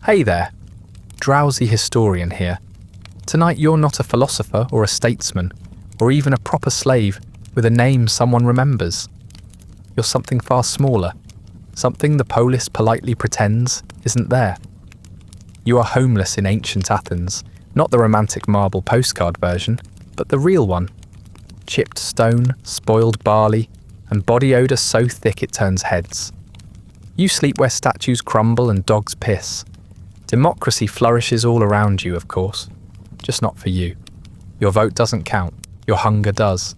Hey there, Drowsy Historian here. Tonight you're not a philosopher or a statesman, or even a proper slave with a name someone remembers. You're something far smaller, something the polis politely pretends isn't there. You are homeless in ancient Athens, not the romantic marble postcard version, but the real one. Chipped stone, spoiled barley, and body odour so thick it turns heads. You sleep where statues crumble and dogs piss. Democracy flourishes all around you, of course, just not for you. Your vote doesn't count, your hunger does.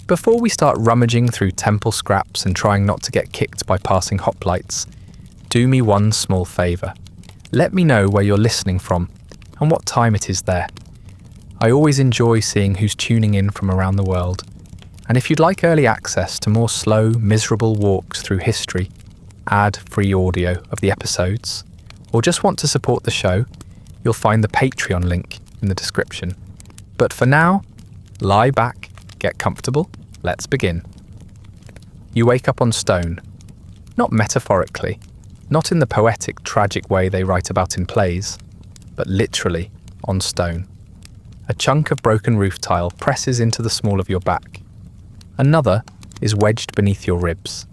Before we start rummaging through temple scraps and trying not to get kicked by passing hoplites, do me one small favour. Let me know where you're listening from and what time it is there. I always enjoy seeing who's tuning in from around the world. And if you'd like early access to more slow, miserable walks through history, ad-free audio of the episodes, or just want to support the show, you'll find the Patreon link in the description. But for now, lie back, get comfortable, let's begin. You wake up on stone. Not metaphorically, not in the poetic, tragic way they write about in plays, but literally on stone. A chunk of broken roof tile presses into the small of your back. Another is wedged beneath your ribs,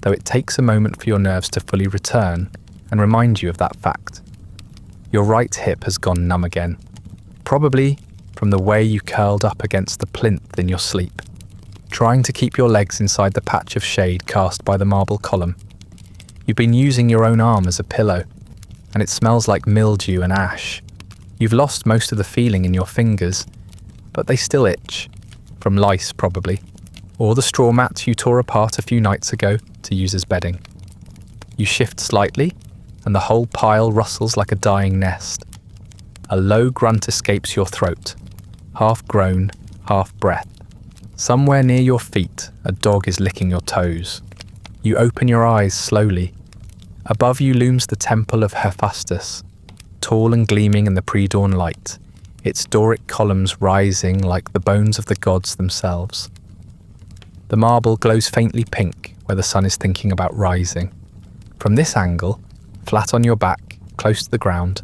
though it takes a moment for your nerves to fully return and remind you of that fact. Your right hip has gone numb again, probably from the way you curled up against the plinth in your sleep, trying to keep your legs inside the patch of shade cast by the marble column. You've been using your own arm as a pillow, and it smells like mildew and ash. You've lost most of the feeling in your fingers, but they still itch, from lice probably, or the straw mat you tore apart a few nights ago to use as bedding. You shift slightly, and the whole pile rustles like a dying nest. A low grunt escapes your throat, half groan, half breath. Somewhere near your feet, a dog is licking your toes. You open your eyes slowly. Above you looms the temple of Hephaestus, tall and gleaming in the pre-dawn light, its Doric columns rising like the bones of the gods themselves. The marble glows faintly pink where the sun is thinking about rising. From this angle, flat on your back, close to the ground,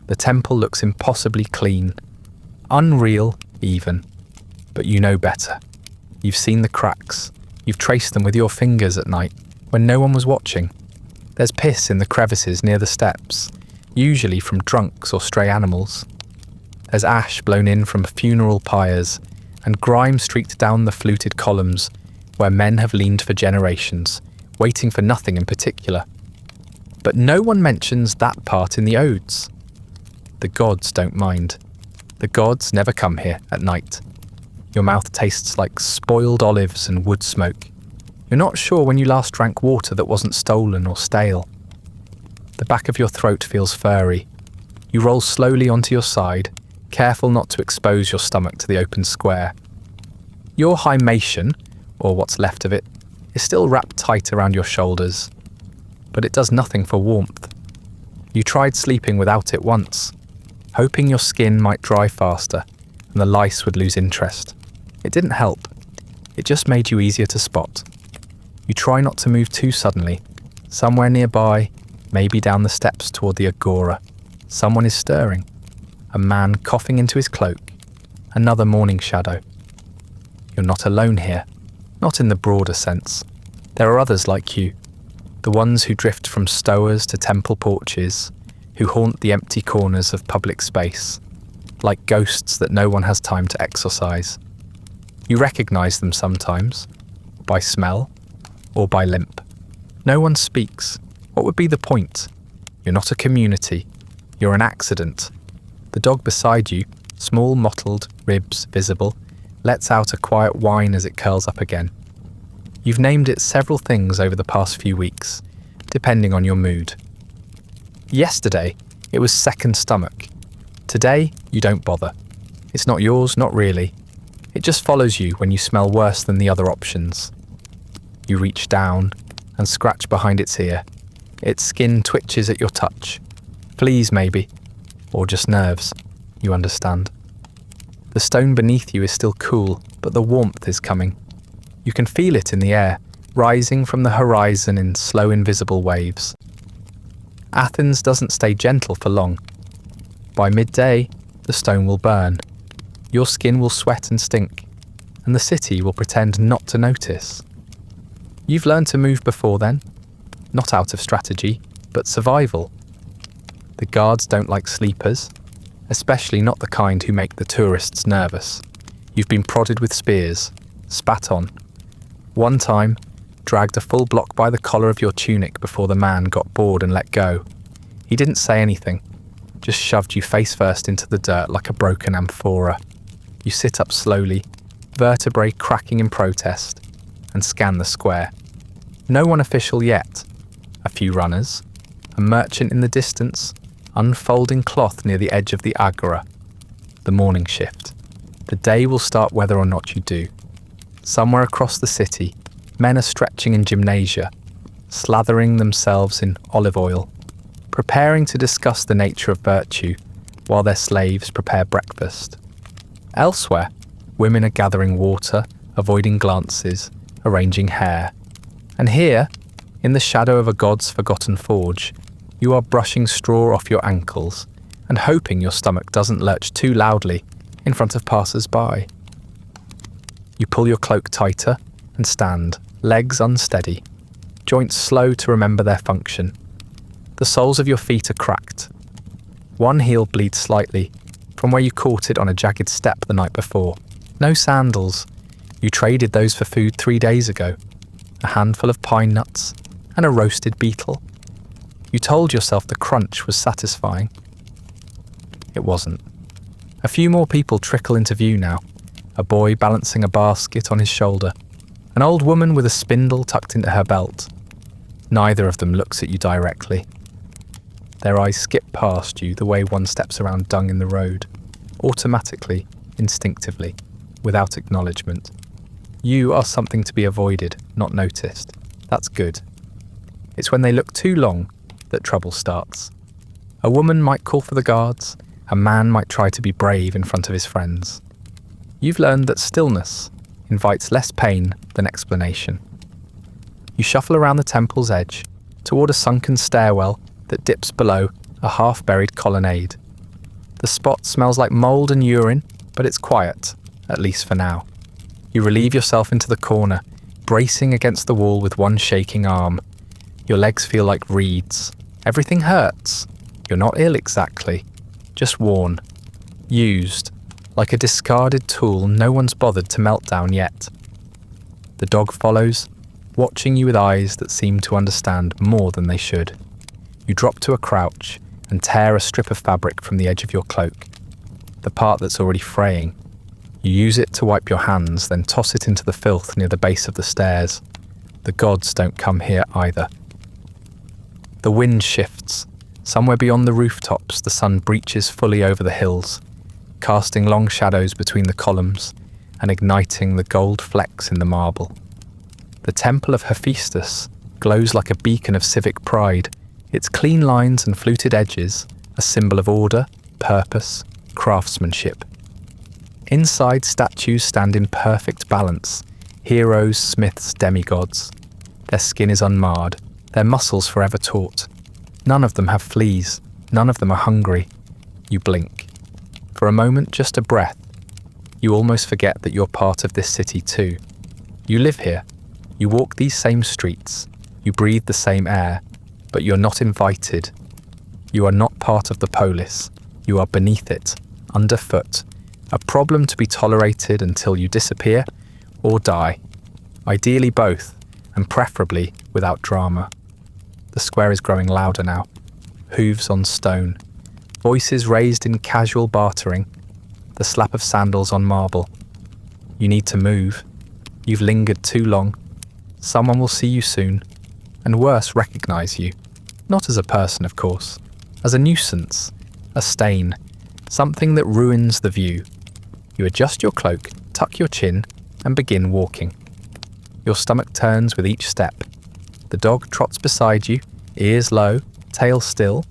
the temple looks impossibly clean, unreal even, but you know better. You've seen the cracks, you've traced them with your fingers at night when no one was watching. There's piss in the crevices near the steps, usually from drunks or stray animals. There's ash blown in from funeral pyres and grime streaked down the fluted columns where men have leaned for generations, waiting for nothing in particular. But no one mentions that part in the odes. The gods don't mind. The gods never come here at night. Your mouth tastes like spoiled olives and wood smoke. You're not sure when you last drank water that wasn't stolen or stale. The back of your throat feels furry. You roll slowly onto your side, careful not to expose your stomach to the open square. Your hymation, or what's left of it, is still wrapped tight around your shoulders, but it does nothing for warmth. You tried sleeping without it once, hoping your skin might dry faster and the lice would lose interest. It didn't help. It just made you easier to spot. You try not to move too suddenly. Somewhere nearby, maybe down the steps toward the agora, someone is stirring. A man coughing into his cloak. Another morning shadow. You're not alone here. Not in the broader sense. There are others like you. The ones who drift from stowers to temple porches, who haunt the empty corners of public space, like ghosts that no one has time to exorcise. You recognise them sometimes, by smell or by limp. No one speaks. What would be the point? You're not a community. You're an accident. The dog beside you, small mottled, ribs visible, lets out a quiet whine as it curls up again. You've named it several things over the past few weeks, depending on your mood. Yesterday, it was second stomach. Today, you don't bother. It's not yours, not really. It just follows you when you smell worse than the other options. You reach down and scratch behind its ear. Its skin twitches at your touch. Fleas maybe, or just nerves. You understand. The stone beneath you is still cool, but the warmth is coming. You can feel it in the air, rising from the horizon in slow invisible waves. Athens doesn't stay gentle for long. By midday, the stone will burn. Your skin will sweat and stink, and the city will pretend not to notice. You've learned to move before then, not out of strategy, but survival. The guards don't like sleepers, especially not the kind who make the tourists nervous. You've been prodded with spears, spat on. One time, dragged a full block by the collar of your tunic before the man got bored and let go. He didn't say anything, just shoved you face first into the dirt like a broken amphora. You sit up slowly, vertebrae cracking in protest, and scan the square. No one official yet. A few runners, a merchant in the distance, unfolding cloth near the edge of the agora. The morning shift. The day will start whether or not you do. Somewhere across the city, men are stretching in gymnasia, slathering themselves in olive oil, preparing to discuss the nature of virtue while their slaves prepare breakfast. Elsewhere, women are gathering water, avoiding glances, arranging hair. And here, in the shadow of a god's forgotten forge, you are brushing straw off your ankles and hoping your stomach doesn't lurch too loudly in front of passers-by. You pull your cloak tighter and stand, legs unsteady, joints slow to remember their function. The soles of your feet are cracked. One heel bleeds slightly from where you caught it on a jagged step the night before. No sandals. You traded those for food 3 days ago. A handful of pine nuts and a roasted beetle. You told yourself the crunch was satisfying. It wasn't. A few more people trickle into view now. A boy balancing a basket on his shoulder. An old woman with a spindle tucked into her belt. Neither of them looks at you directly. Their eyes skip past you the way one steps around dung in the road, automatically, instinctively, without acknowledgement. You are something to be avoided, not noticed. That's good. It's when they look too long that trouble starts. A woman might call for the guards, a man might try to be brave in front of his friends. You've learned that stillness invites less pain than explanation. You shuffle around the temple's edge, toward a sunken stairwell that dips below a half-buried colonnade. The spot smells like mould and urine, but it's quiet, at least for now. You relieve yourself into the corner, bracing against the wall with one shaking arm. Your legs feel like reeds. Everything hurts. You're not ill exactly, just worn, used, like a discarded tool no one's bothered to melt down yet. The dog follows, watching you with eyes that seem to understand more than they should. You drop to a crouch and tear a strip of fabric from the edge of your cloak, the part that's already fraying. You use it to wipe your hands, then toss it into the filth near the base of the stairs. The gods don't come here either. The wind shifts. Somewhere beyond the rooftops, the sun breaches fully over the hills, casting long shadows between the columns and igniting the gold flecks in the marble. The temple of Hephaestus glows like a beacon of civic pride, its clean lines and fluted edges a symbol of order, purpose, craftsmanship. Inside, statues stand in perfect balance, heroes, smiths, demigods. Their skin is unmarred, their muscles forever taut. None of them have fleas, none of them are hungry. You blink. For a moment, just a breath. You almost forget that you're part of this city too. You live here. You walk these same streets. You breathe the same air. But you're not invited. You are not part of the polis. You are beneath it, underfoot. A problem to be tolerated until you disappear or die. Ideally both, and preferably without drama. The square is growing louder now. Hooves on stone. Voices raised in casual bartering. The slap of sandals on marble. You need to move. You've lingered too long. Someone will see you soon, and worse, recognize you. Not as a person, of course. As a nuisance. A stain. Something that ruins the view. You adjust your cloak, tuck your chin, and begin walking. Your stomach turns with each step. The dog trots beside you, ears low, tail still.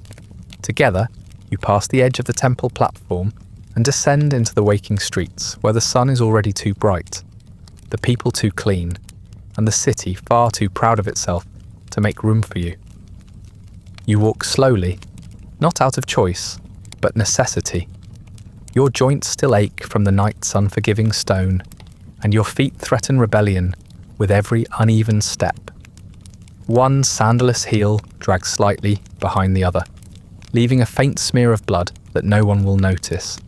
Together, you pass the edge of the temple platform and descend into the waking streets where the sun is already too bright, the people too clean, and the city far too proud of itself to make room for you. You walk slowly, not out of choice, but necessity. Your joints still ache from the night's unforgiving stone, and your feet threaten rebellion with every uneven step. One sandalless heel drags slightly behind the other, leaving a faint smear of blood that no one will notice.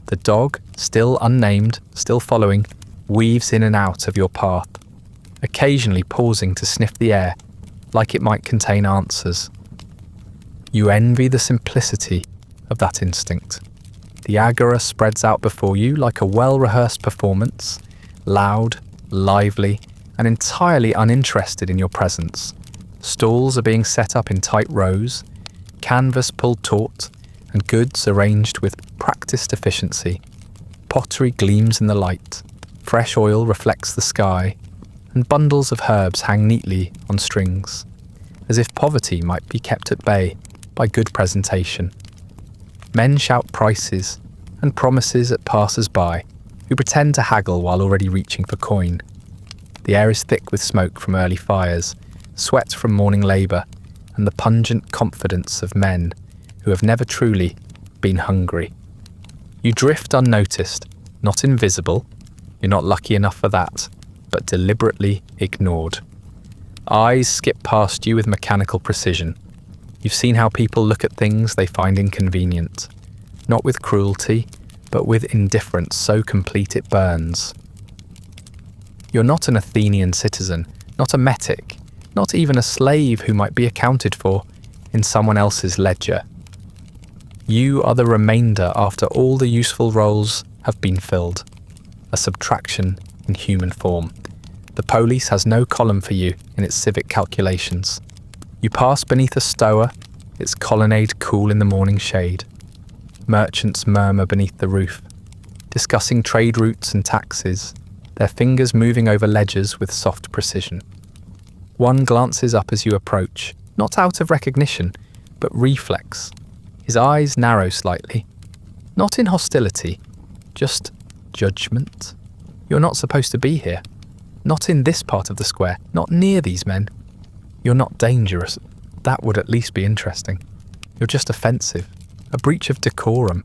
The dog, still unnamed, still following, weaves in and out of your path, occasionally pausing to sniff the air like it might contain answers. You envy the simplicity of that instinct. The agora spreads out before you like a well-rehearsed performance, loud, lively, and entirely uninterested in your presence. Stalls are being set up in tight rows, canvas pulled taut, and goods arranged with practiced efficiency. Pottery gleams in the light, fresh oil reflects the sky, and bundles of herbs hang neatly on strings, as if poverty might be kept at bay by good presentation. Men shout prices and promises at passers-by, who pretend to haggle while already reaching for coin. The air is thick with smoke from early fires, sweat from morning labour, and the pungent confidence of men who have never truly been hungry. You drift unnoticed, not invisible. You're not lucky enough for that, but deliberately ignored. Eyes skip past you with mechanical precision. You've seen how people look at things they find inconvenient, not with cruelty, but with indifference so complete it burns. You're not an Athenian citizen, not a metic, not even a slave who might be accounted for in someone else's ledger. You are the remainder after all the useful roles have been filled, a subtraction in human form. The police has no column for you in its civic calculations. You pass beneath a stoa, its colonnade cool in the morning shade. Merchants murmur beneath the roof, discussing trade routes and taxes, their fingers moving over ledgers with soft precision. One glances up as you approach, not out of recognition, but reflex. His eyes narrow slightly, not in hostility, just judgment. You're not supposed to be here. Not in this part of the square, not near these men. You're not dangerous. That would at least be interesting. You're just offensive, a breach of decorum.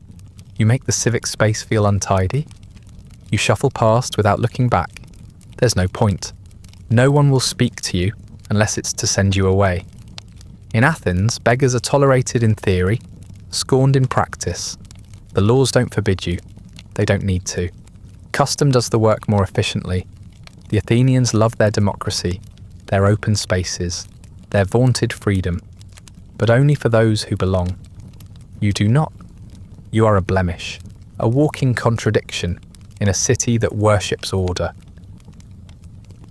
You make the civic space feel untidy. You shuffle past without looking back. There's no point. No one will speak to you unless it's to send you away. In Athens, beggars are tolerated in theory, scorned in practice. The laws don't forbid you. They don't need to. Custom does the work more efficiently. The Athenians love their democracy, their open spaces, their vaunted freedom, but only for those who belong. You do not. You are a blemish, a walking contradiction in a city that worships order.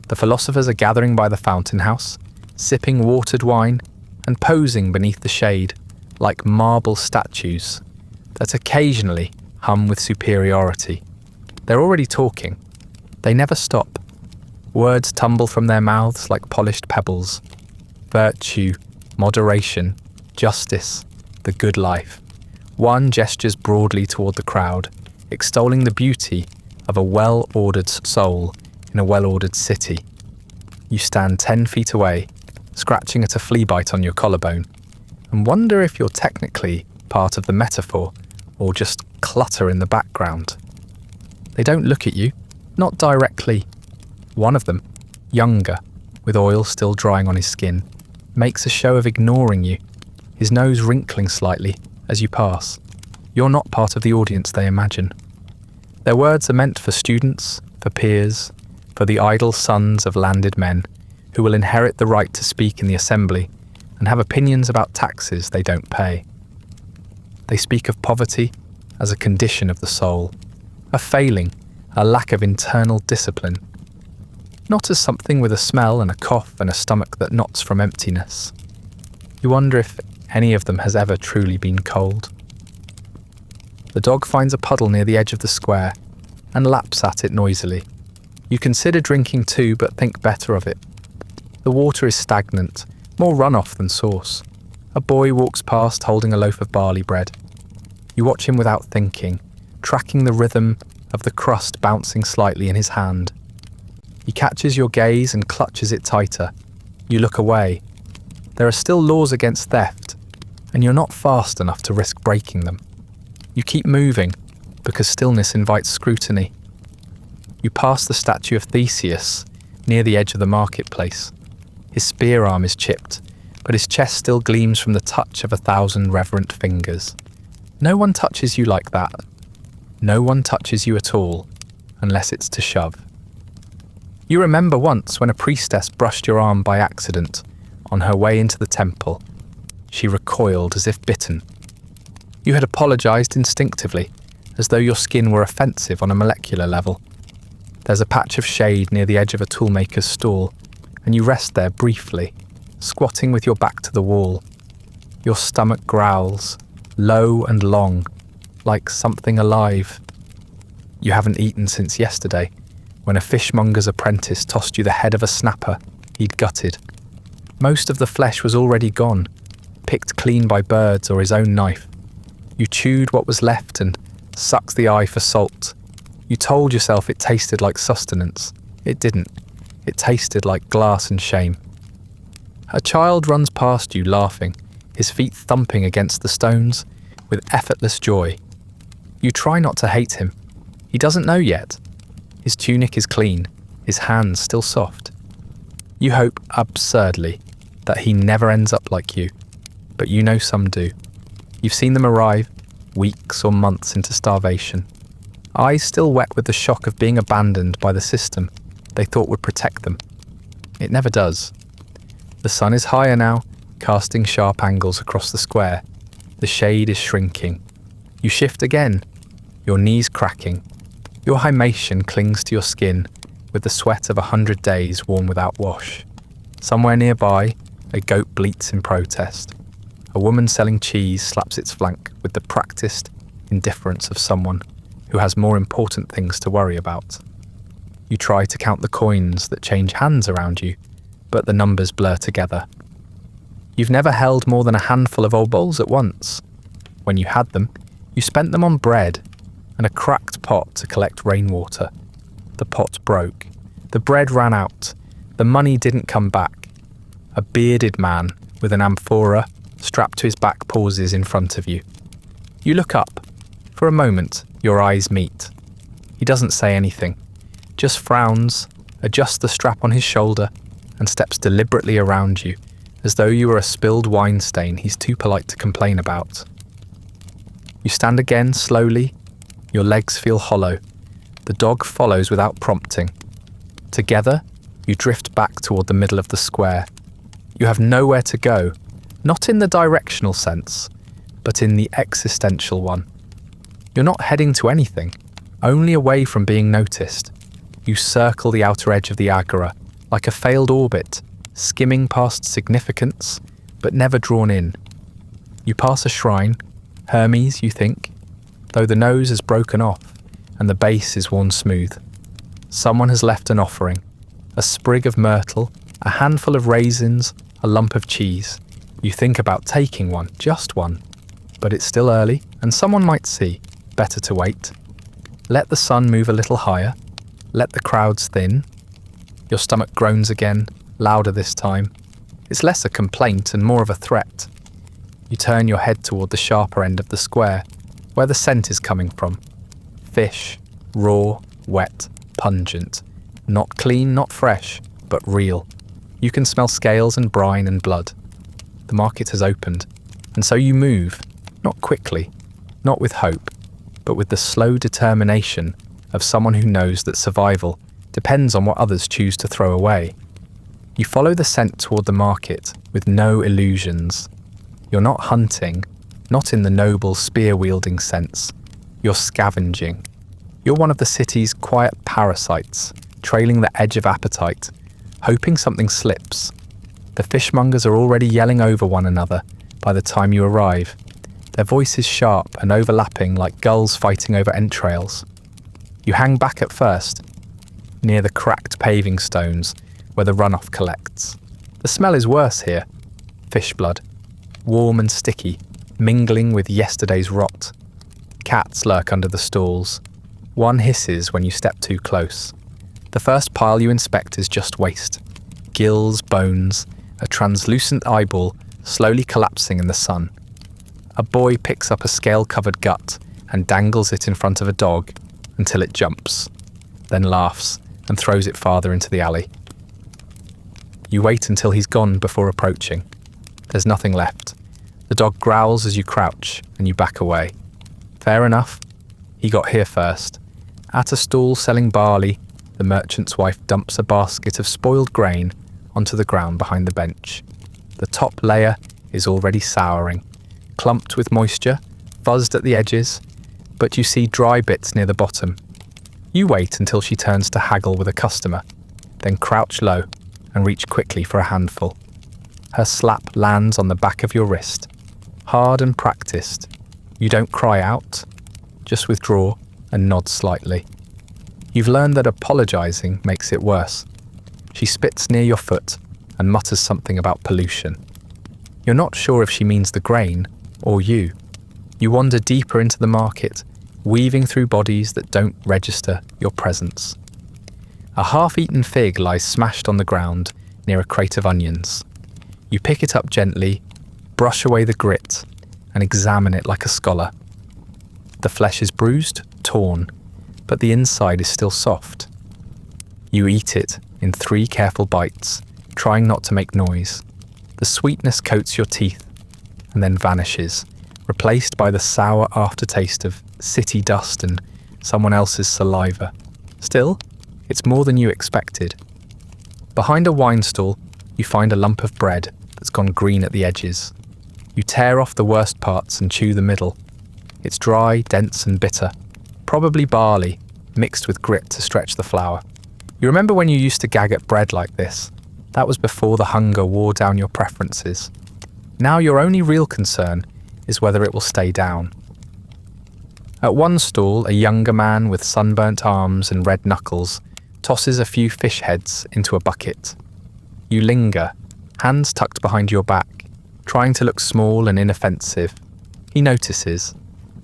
The philosophers are gathering by the fountain house, sipping watered wine and posing beneath the shade like marble statues that occasionally hum with superiority. They're already talking. They never stop. Words tumble from their mouths like polished pebbles. Virtue, moderation, justice, the good life. One gestures broadly toward the crowd, extolling the beauty of a well-ordered soul in a well-ordered city. You stand 10 feet away, scratching at a flea bite on your collarbone, and wonder if you're technically part of the metaphor or just clutter in the background. They don't look at you, not directly. One of them, younger, with oil still drying on his skin, makes a show of ignoring you, his nose wrinkling slightly as you pass. You're not part of the audience they imagine. Their words are meant for students, for peers, for the idle sons of landed men who will inherit the right to speak in the assembly and have opinions about taxes they don't pay. They speak of poverty as a condition of the soul, a failing, a lack of internal discipline, not as something with a smell and a cough and a stomach that knots from emptiness. You wonder if any of them has ever truly been cold. The dog finds a puddle near the edge of the square and laps at it noisily. You consider drinking too, but think better of it. The water is stagnant, more runoff than source. A boy walks past holding a loaf of barley bread. You watch him without thinking, tracking the rhythm of the crust bouncing slightly in his hand. He catches your gaze and clutches it tighter. You look away. There are still laws against theft, and you're not fast enough to risk breaking them. You keep moving, because stillness invites scrutiny. You pass the statue of Theseus near the edge of the marketplace. His spear arm is chipped, but his chest still gleams from the touch of 1,000 reverent fingers. No one touches you like that. No one touches you at all, unless it's to shove. You remember once when a priestess brushed your arm by accident on her way into the temple. She recoiled as if bitten. You had apologized instinctively, as though your skin were offensive on a molecular level. There's a patch of shade near the edge of a toolmaker's stall, and you rest there briefly, squatting with your back to the wall. Your stomach growls, low and long, like something alive. You haven't eaten since yesterday, when a fishmonger's apprentice tossed you the head of a snapper he'd gutted. Most of the flesh was already gone, picked clean by birds or his own knife. You chewed what was left and sucked the eye for salt. You told yourself it tasted like sustenance. It didn't. It tasted like glass and shame. A child runs past you laughing, his feet thumping against the stones with effortless joy. You try not to hate him. He doesn't know yet. His tunic is clean, his hands still soft. You hope, absurdly, that he never ends up like you, but you know some do. You've seen them arrive, weeks or months into starvation, eyes still wet with the shock of being abandoned by the system they thought would protect them. It never does. The sun is higher now, casting sharp angles across the square. The shade is shrinking. You shift again, your knees cracking. Your hymation clings to your skin with the sweat of 100 days worn without wash. Somewhere nearby, a goat bleats in protest. A woman selling cheese slaps its flank with the practiced indifference of someone who has more important things to worry about. You try to count the coins that change hands around you, but the numbers blur together. You've never held more than a handful of old bowls at once. When you had them, you spent them on bread and a cracked pot to collect rainwater. The pot broke. The bread ran out. The money didn't come back. A bearded man with an amphora strapped to his back pauses in front of you. You look up. For a moment, your eyes meet. He doesn't say anything, just frowns, adjusts the strap on his shoulder, and steps deliberately around you, as though you were a spilled wine stain he's too polite to complain about. You stand again slowly. Your legs feel hollow. The dog follows without prompting. Together, you drift back toward the middle of the square. You have nowhere to go, not in the directional sense, but in the existential one. You're not heading to anything, only away from being noticed. You circle the outer edge of the agora, like a failed orbit, skimming past significance, but never drawn in. You pass a shrine, Hermes, you think, though the nose is broken off and the base is worn smooth. Someone has left an offering, a sprig of myrtle, a handful of raisins, a lump of cheese. You think about taking one, just one, but it's still early and someone might see. Better to wait. Let the sun move a little higher. Let the crowds thin. Your stomach groans again, louder this time. It's less a complaint and more of a threat. You turn your head toward the sharper end of the square, where the scent is coming from. Fish, raw, wet, pungent. Not clean, not fresh, but real. You can smell scales and brine and blood. The market has opened, and so you move, not quickly, not with hope, but with the slow determination of someone who knows that survival depends on what others choose to throw away. You follow the scent toward the market with no illusions. You're not hunting, not in the noble spear-wielding sense. You're scavenging. You're one of the city's quiet parasites, trailing the edge of appetite, hoping something slips. The fishmongers are already yelling over one another by the time you arrive, their voices sharp and overlapping like gulls fighting over entrails. You hang back at first, near the cracked paving stones where the runoff collects. The smell is worse here. Fish blood, warm and sticky, mingling with yesterday's rot. Cats lurk under the stalls. One hisses when you step too close. The first pile you inspect is just waste. Gills, bones, a translucent eyeball slowly collapsing in the sun. A boy picks up a scale-covered gut and dangles it in front of a dog until it jumps, then laughs and throws it farther into the alley. You wait until he's gone before approaching. There's nothing left. The dog growls as you crouch and you back away. Fair enough. He got here first. At a stall selling barley, the merchant's wife dumps a basket of spoiled grain onto the ground behind the bench. The top layer is already souring, clumped with moisture, fuzzed at the edges, but you see dry bits near the bottom. You wait until she turns to haggle with a customer, then crouch low and reach quickly for a handful. Her slap lands on the back of your wrist, hard and practiced. You don't cry out, just withdraw and nod slightly. You've learned that apologizing makes it worse. She spits near your foot and mutters something about pollution. You're not sure if she means the grain or you. You wander deeper into the market, weaving through bodies that don't register your presence. A half-eaten fig lies smashed on the ground near a crate of onions. You pick it up gently, brush away the grit, and examine it like a scholar. The flesh is bruised, torn, but the inside is still soft. You eat it in 3 careful bites, trying not to make noise. The sweetness coats your teeth and then vanishes, replaced by the sour aftertaste of city dust and someone else's saliva. Still, it's more than you expected. Behind a wine stall, you find a lump of bread that's gone green at the edges. You tear off the worst parts and chew the middle. It's dry, dense and bitter, probably barley, mixed with grit to stretch the flour. You remember when you used to gag at bread like this? That was before the hunger wore down your preferences. Now your only real concern is whether it will stay down. At one stall, a younger man with sunburnt arms and red knuckles tosses a few fish heads into a bucket. You linger, hands tucked behind your back, trying to look small and inoffensive. He notices.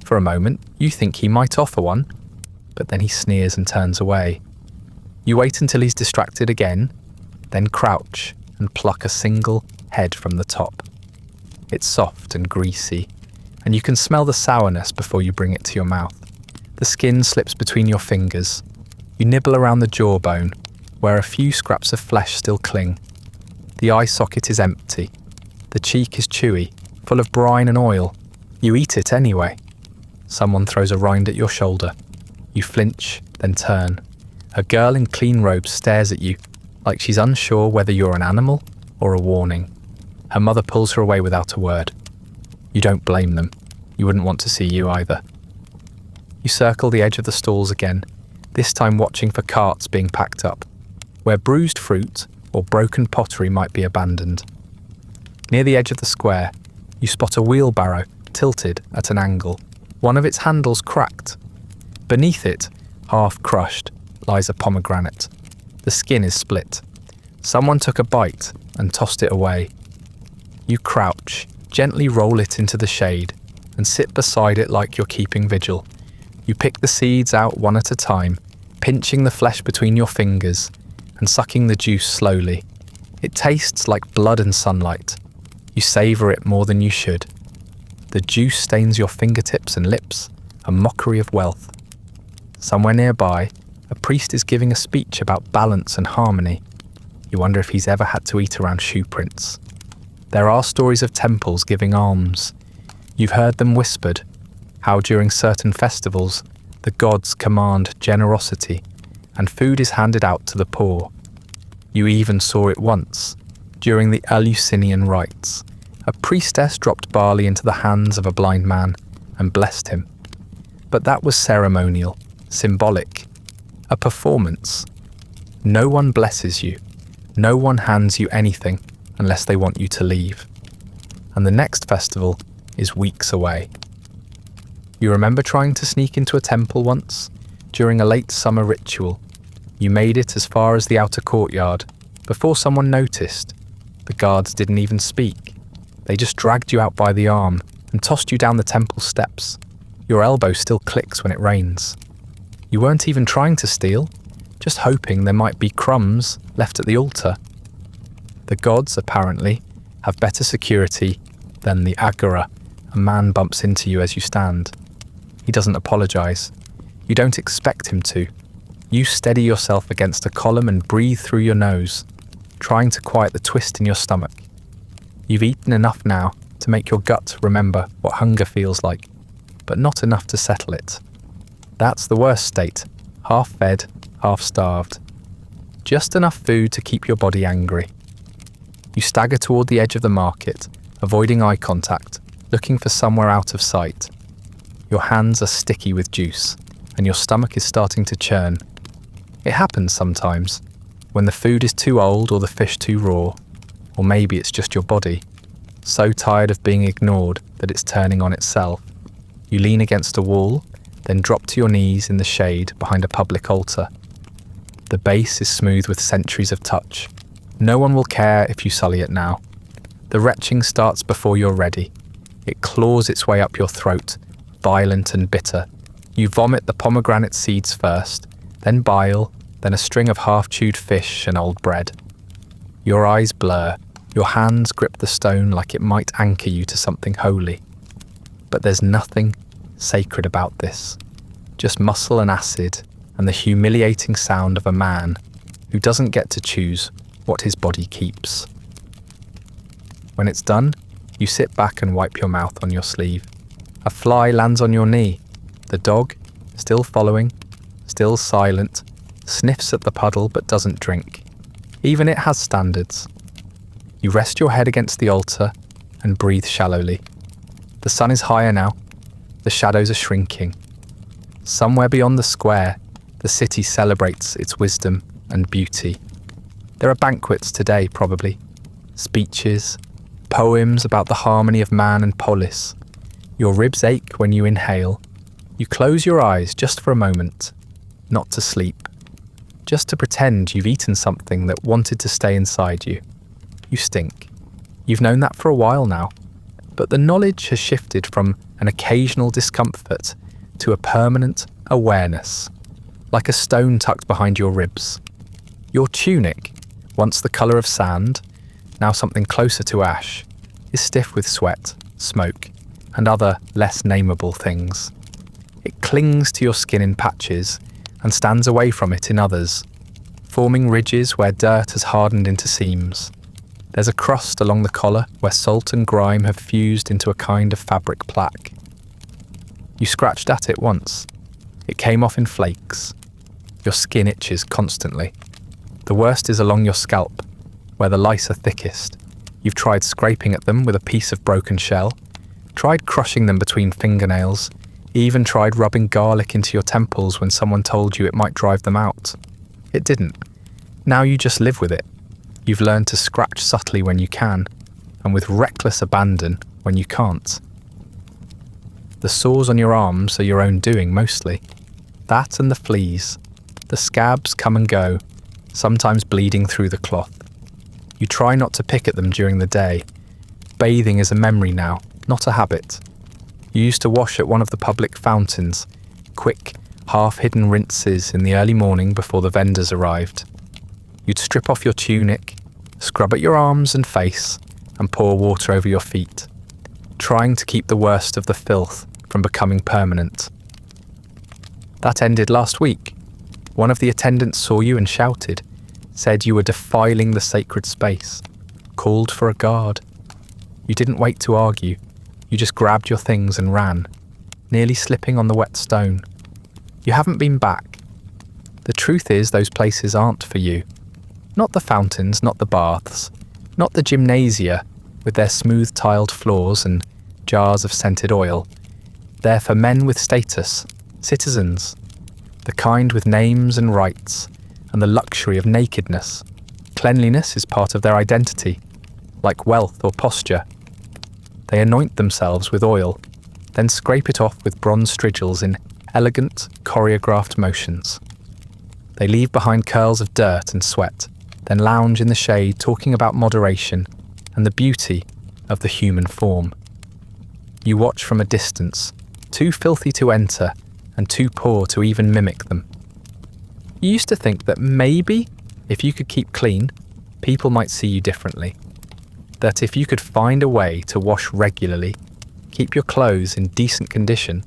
For a moment, you think he might offer one, but then he sneers and turns away. You wait until he's distracted again, then crouch and pluck a single head from the top. It's soft and greasy, and you can smell the sourness before you bring it to your mouth. The skin slips between your fingers. You nibble around the jawbone, where a few scraps of flesh still cling. The eye socket is empty. The cheek is chewy, full of brine and oil. You eat it anyway. Someone throws a rind at your shoulder. You flinch, then turn. A girl in clean robes stares at you, like she's unsure whether you're an animal or a warning. Her mother pulls her away without a word. You don't blame them. You wouldn't want to see you either. You circle the edge of the stalls again, this time watching for carts being packed up, where bruised fruit or broken pottery might be abandoned. Near the edge of the square, you spot a wheelbarrow tilted at an angle, one of its handles cracked. Beneath it, half crushed, lies a pomegranate. The skin is split. Someone took a bite and tossed it away. You crouch, gently roll it into the shade, and sit beside it like you're keeping vigil. You pick the seeds out one at a time, pinching the flesh between your fingers and sucking the juice slowly. It tastes like blood and sunlight. You savour it more than you should. The juice stains your fingertips and lips, a mockery of wealth. Somewhere nearby, a priest is giving a speech about balance and harmony. You wonder if he's ever had to eat around shoe prints. There are stories of temples giving alms. You've heard them whispered, how during certain festivals, the gods command generosity, and food is handed out to the poor. You even saw it once, during the Eleusinian rites. A priestess dropped barley into the hands of a blind man and blessed him. But that was ceremonial, symbolic, a performance. No one blesses you. No one hands you anything unless they want you to leave. And the next festival is weeks away. You remember trying to sneak into a temple once, during a late summer ritual. You made it as far as the outer courtyard, before someone noticed. The guards didn't even speak. They just dragged you out by the arm and tossed you down the temple steps. Your elbow still clicks when it rains. You weren't even trying to steal, just hoping there might be crumbs left at the altar. The gods, apparently, have better security than the agora. A man bumps into you as you stand. He doesn't apologise. You don't expect him to. You steady yourself against a column and breathe through your nose, trying to quiet the twist in your stomach. You've eaten enough now to make your gut remember what hunger feels like, but not enough to settle it. That's the worst state, half fed, half starved. Just enough food to keep your body angry. You stagger toward the edge of the market, avoiding eye contact, looking for somewhere out of sight. Your hands are sticky with juice, and your stomach is starting to churn. It happens sometimes, when the food is too old or the fish too raw, or maybe it's just your body, so tired of being ignored that it's turning on itself. You lean against a wall, then drop to your knees in the shade behind a public altar. The base is smooth with centuries of touch. No one will care if you sully it now. The retching starts before you're ready. It claws its way up your throat, violent and bitter. You vomit the pomegranate seeds first, then bile, then a string of half-chewed fish and old bread. Your eyes blur, your hands grip the stone like it might anchor you to something holy. But there's nothing sacred about this, just muscle and acid and the humiliating sound of a man who doesn't get to choose what his body keeps. When it's done, you sit back and wipe your mouth on your sleeve. A fly lands on your knee. The dog, still following, still silent, sniffs at the puddle but doesn't drink. Even it has standards. You rest your head against the altar and breathe shallowly. The sun is higher now. The shadows are shrinking. Somewhere beyond the square, the city celebrates its wisdom and beauty. There are banquets today, probably. Speeches, poems about the harmony of man and polis. Your ribs ache when you inhale. You close your eyes just for a moment, not to sleep, just to pretend you've eaten something that wanted to stay inside you. You stink. You've known that for a while now, but the knowledge has shifted from an occasional discomfort to a permanent awareness, like a stone tucked behind your ribs. Your tunic, once the colour of sand, now something closer to ash, is stiff with sweat, smoke, and other less nameable things. It clings to your skin in patches and stands away from it in others, forming ridges where dirt has hardened into seams. There's a crust along the collar where salt and grime have fused into a kind of fabric plaque. You scratched at it once. It came off in flakes. Your skin itches constantly. The worst is along your scalp, where the lice are thickest. You've tried scraping at them with a piece of broken shell, tried crushing them between fingernails, even tried rubbing garlic into your temples when someone told you it might drive them out. It didn't. Now you just live with it. You've learned to scratch subtly when you can, and with reckless abandon when you can't. The sores on your arms are your own doing mostly. That and the fleas. The scabs come and go, sometimes bleeding through the cloth. You try not to pick at them during the day. Bathing is a memory now, not a habit. You used to wash at one of the public fountains, quick, half-hidden rinses in the early morning before the vendors arrived. You'd strip off your tunic, scrub at your arms and face, and pour water over your feet, trying to keep the worst of the filth from becoming permanent. That ended last week. One of the attendants saw you and shouted, said you were defiling the sacred space, called for a guard. You didn't wait to argue. You just grabbed your things and ran, nearly slipping on the wet stone. You haven't been back. The truth is those places aren't for you. Not the fountains, not the baths, not the gymnasia with their smooth-tiled floors and jars of scented oil. They're for men with status, citizens, the kind with names and rights, and the luxury of nakedness. Cleanliness is part of their identity, like wealth or posture. They anoint themselves with oil, then scrape it off with bronze strigils in elegant, choreographed motions. They leave behind curls of dirt and sweat, then lounge in the shade talking about moderation and the beauty of the human form. You watch from a distance, too filthy to enter and too poor to even mimic them. You used to think that maybe, if you could keep clean, people might see you differently. That if you could find a way to wash regularly, keep your clothes in decent condition,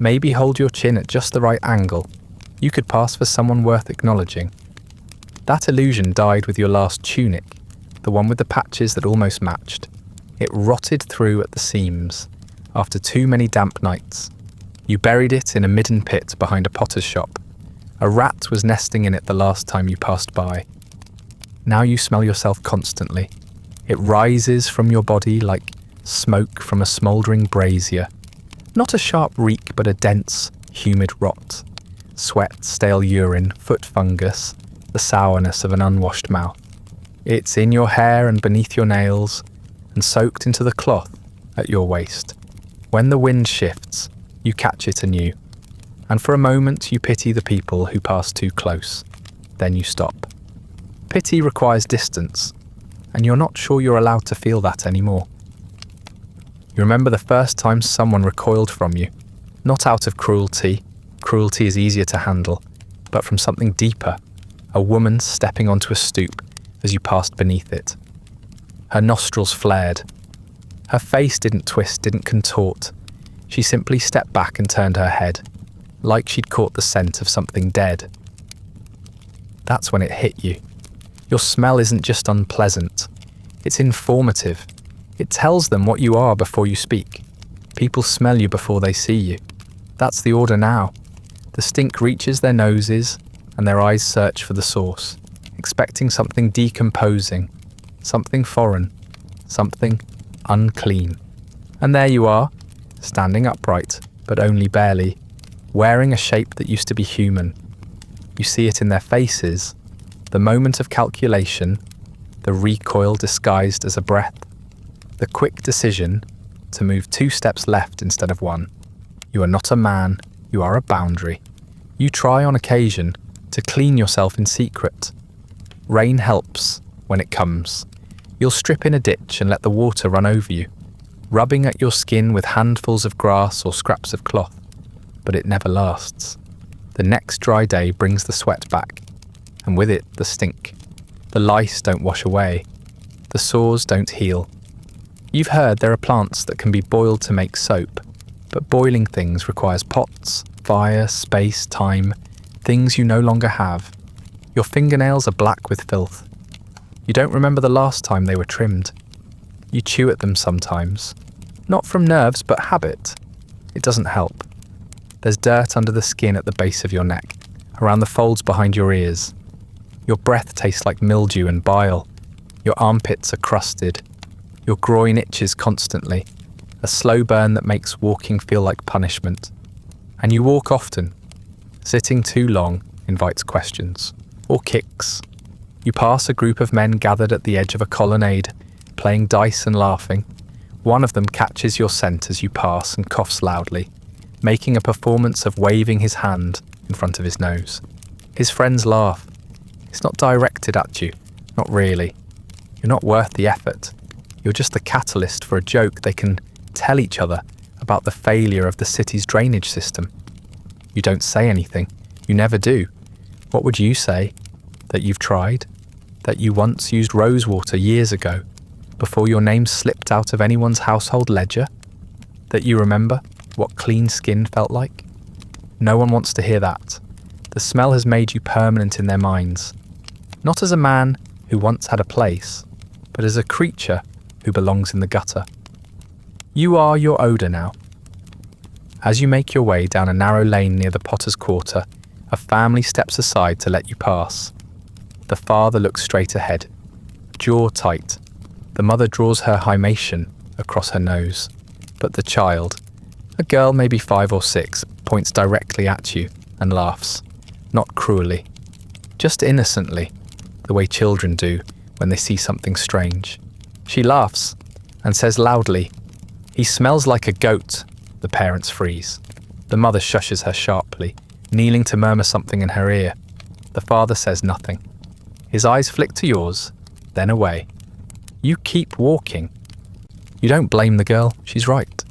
maybe hold your chin at just the right angle, you could pass for someone worth acknowledging. That illusion died with your last tunic, the one with the patches that almost matched. It rotted through at the seams after too many damp nights. You buried it in a midden pit behind a potter's shop. A rat was nesting in it the last time you passed by. Now you smell yourself constantly. It rises from your body like smoke from a smouldering brazier. Not a sharp reek, but a dense, humid rot. Sweat, stale urine, foot fungus, the sourness of an unwashed mouth. It's in your hair and beneath your nails, and soaked into the cloth at your waist. When the wind shifts, you catch it anew, and for a moment you pity the people who pass too close. Then you stop. Pity requires distance, and you're not sure you're allowed to feel that anymore. You remember the first time someone recoiled from you, not out of cruelty. Cruelty is easier to handle, but from something deeper, a woman stepping onto a stoop as you passed beneath it. Her nostrils flared. Her face didn't twist, didn't contort. She simply stepped back and turned her head, like she'd caught the scent of something dead. That's when it hit you. Your smell isn't just unpleasant. It's informative. It tells them what you are before you speak. People smell you before they see you. That's the order now. The stink reaches their noses, and their eyes search for the source, expecting something decomposing, something foreign, something unclean. And there you are, standing upright, but only barely, wearing a shape that used to be human. You see it in their faces, the moment of calculation, the recoil disguised as a breath, the quick decision to move 2 steps left instead of 1. You are not a man, you are a boundary. You try on occasion to clean yourself in secret. Rain helps when it comes. You'll strip in a ditch and let the water run over you, rubbing at your skin with handfuls of grass or scraps of cloth, but it never lasts. The next dry day brings the sweat back, and with it the stink. The lice don't wash away. The sores don't heal. You've heard there are plants that can be boiled to make soap, but boiling things requires pots, fire, space, time, things you no longer have. Your fingernails are black with filth. You don't remember the last time they were trimmed. You chew at them sometimes, not from nerves but habit. It doesn't help. There's dirt under the skin at the base of your neck, around the folds behind your ears. Your breath tastes like mildew and bile. Your armpits are crusted. Your groin itches constantly, a slow burn that makes walking feel like punishment. And you walk often. Sitting too long invites questions, or kicks. You pass a group of men gathered at the edge of a colonnade, playing dice and laughing. One of them catches your scent as you pass and coughs loudly, making a performance of waving his hand in front of his nose. His friends laugh. It's not directed at you, not really. You're not worth the effort. You're just the catalyst for a joke they can tell each other about the failure of the city's drainage system. You don't say anything. You never do. What would you say? That you've tried? That you once used rosewater years ago, before your name slipped out of anyone's household ledger? That you remember what clean skin felt like? No one wants to hear that. The smell has made you permanent in their minds. Not as a man who once had a place, but as a creature who belongs in the gutter. You are your odor now. As you make your way down a narrow lane near the Potter's Quarter, a family steps aside to let you pass. The father looks straight ahead, jaw tight. The mother draws her hymation across her nose, but the child, a girl maybe 5 or 6, points directly at you and laughs, not cruelly, just innocently, the way children do when they see something strange. She laughs and says loudly, "He smells like a goat." The parents freeze. The mother shushes her sharply, kneeling to murmur something in her ear. The father says nothing. His eyes flick to yours, then away. You keep walking. You don't blame the girl, she's right.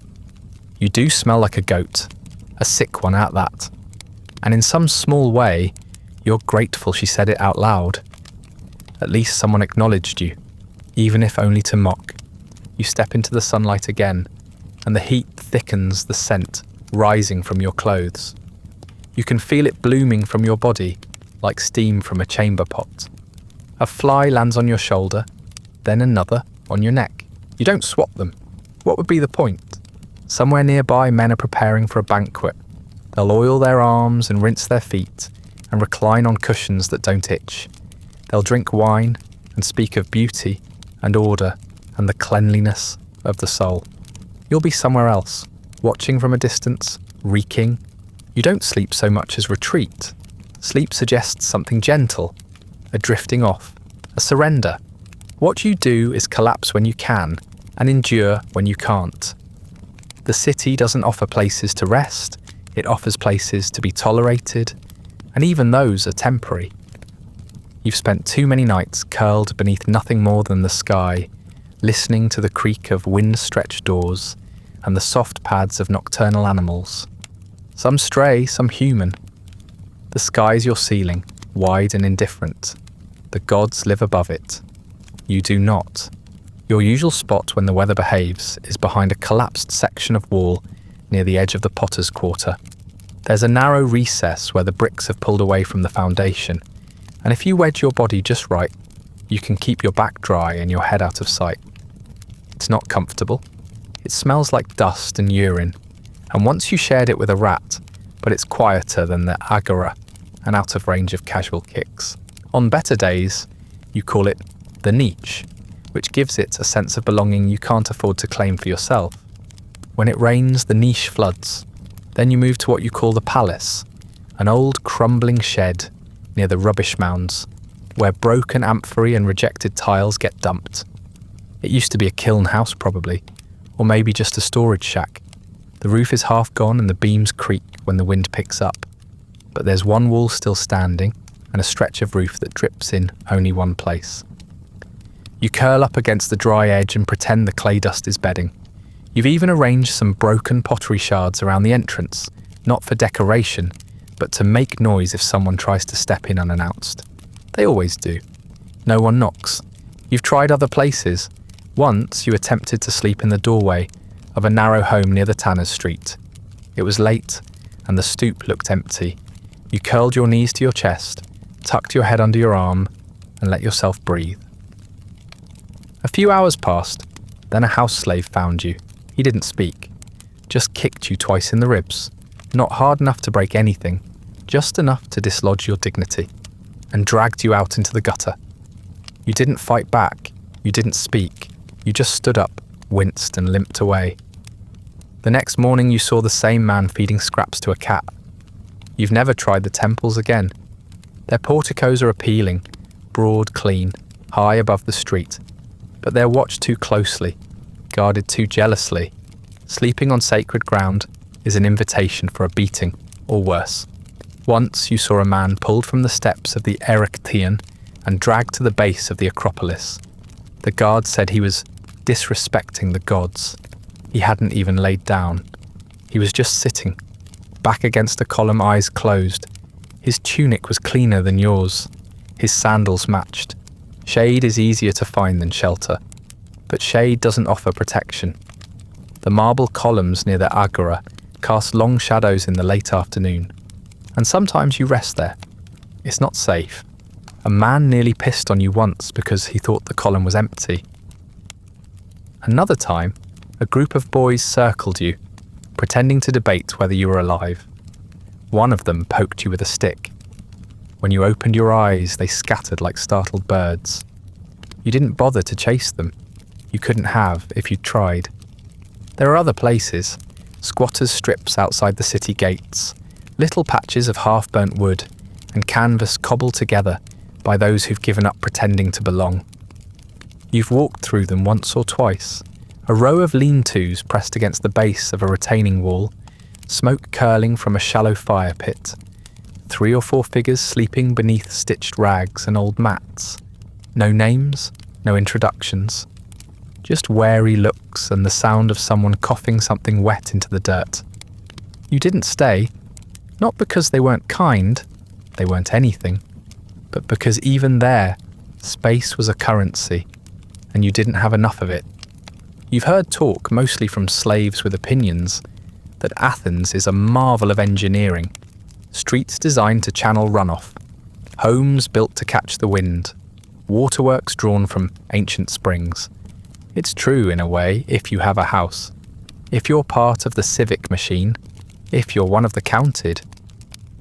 You do smell like a goat, a sick one at that. And in some small way, you're grateful she said it out loud. At least someone acknowledged you, even if only to mock. You step into the sunlight again, and the heat thickens the scent rising from your clothes. You can feel it blooming from your body, like steam from a chamber pot. A fly lands on your shoulder, then another on your neck. You don't swat them. What would be the point? Somewhere nearby, men are preparing for a banquet. They'll oil their arms and rinse their feet and recline on cushions that don't itch. They'll drink wine and speak of beauty and order and the cleanliness of the soul. You'll be somewhere else, watching from a distance, reeking. You don't sleep so much as retreat. Sleep suggests something gentle, a drifting off, a surrender. What you do is collapse when you can and endure when you can't. The city doesn't offer places to rest, it offers places to be tolerated, and even those are temporary. You've spent too many nights curled beneath nothing more than the sky, listening to the creak of wind-stretched doors and the soft pads of nocturnal animals. Some stray, some human. The sky's your ceiling, wide and indifferent. The gods live above it. You do not. Your usual spot when the weather behaves is behind a collapsed section of wall near the edge of the potter's quarter. There's a narrow recess where the bricks have pulled away from the foundation, and if you wedge your body just right, you can keep your back dry and your head out of sight. It's not comfortable. It smells like dust and urine, and once you shared it with a rat, but it's quieter than the agora and out of range of casual kicks. On better days, you call it the niche, which gives it a sense of belonging you can't afford to claim for yourself. When it rains, the niche floods. Then you move to what you call the palace, an old crumbling shed near the rubbish mounds, where broken amphorae and rejected tiles get dumped. It used to be a kiln house probably, or maybe just a storage shack. The roof is half gone and the beams creak when the wind picks up. But there's one wall still standing and a stretch of roof that drips in only one place. You curl up against the dry edge and pretend the clay dust is bedding. You've even arranged some broken pottery shards around the entrance, not for decoration, but to make noise if someone tries to step in unannounced. They always do. No one knocks. You've tried other places. Once you attempted to sleep in the doorway of a narrow home near the Tanner's Street. It was late and the stoop looked empty. You curled your knees to your chest, tucked your head under your arm, and let yourself breathe. A few hours passed, then a house slave found you. He didn't speak, just kicked you twice in the ribs, not hard enough to break anything, just enough to dislodge your dignity, and dragged you out into the gutter. You didn't fight back, you didn't speak, you just stood up, winced and limped away. The next morning you saw the same man feeding scraps to a cat. You've never tried the temples again. Their porticos are appealing, broad, clean, high above the street, but they're watched too closely, guarded too jealously. Sleeping on sacred ground is an invitation for a beating, or worse. Once you saw a man pulled from the steps of the Erechtheion and dragged to the base of the Acropolis. The guards said he was disrespecting the gods. He hadn't even laid down. He was just sitting, back against a column, eyes closed. His tunic was cleaner than yours. His sandals matched. Shade is easier to find than shelter, but shade doesn't offer protection. The marble columns near the agora cast long shadows in the late afternoon, and sometimes you rest there. It's not safe. A man nearly pissed on you once because he thought the column was empty. Another time, a group of boys circled you, pretending to debate whether you were alive. One of them poked you with a stick. When you opened your eyes, they scattered like startled birds. You didn't bother to chase them. You couldn't have if you'd tried. There are other places, squatters' strips outside the city gates, little patches of half-burnt wood and canvas cobbled together by those who've given up pretending to belong. You've walked through them once or twice, a row of lean-tos pressed against the base of a retaining wall, smoke curling from a shallow fire pit, 3 or 4 figures sleeping beneath stitched rags and old mats. No names, no introductions, just wary looks and the sound of someone coughing something wet into the dirt. You didn't stay, not because they weren't kind, they weren't anything, but because even there, Space was a currency, and you didn't have enough of it. You've heard talk, mostly from slaves with opinions, that Athens is a marvel of engineering. Streets designed to channel runoff, homes built to catch the wind, waterworks drawn from ancient springs. It's true in a way if you have a house. If you're part of the civic machine, if you're one of the counted.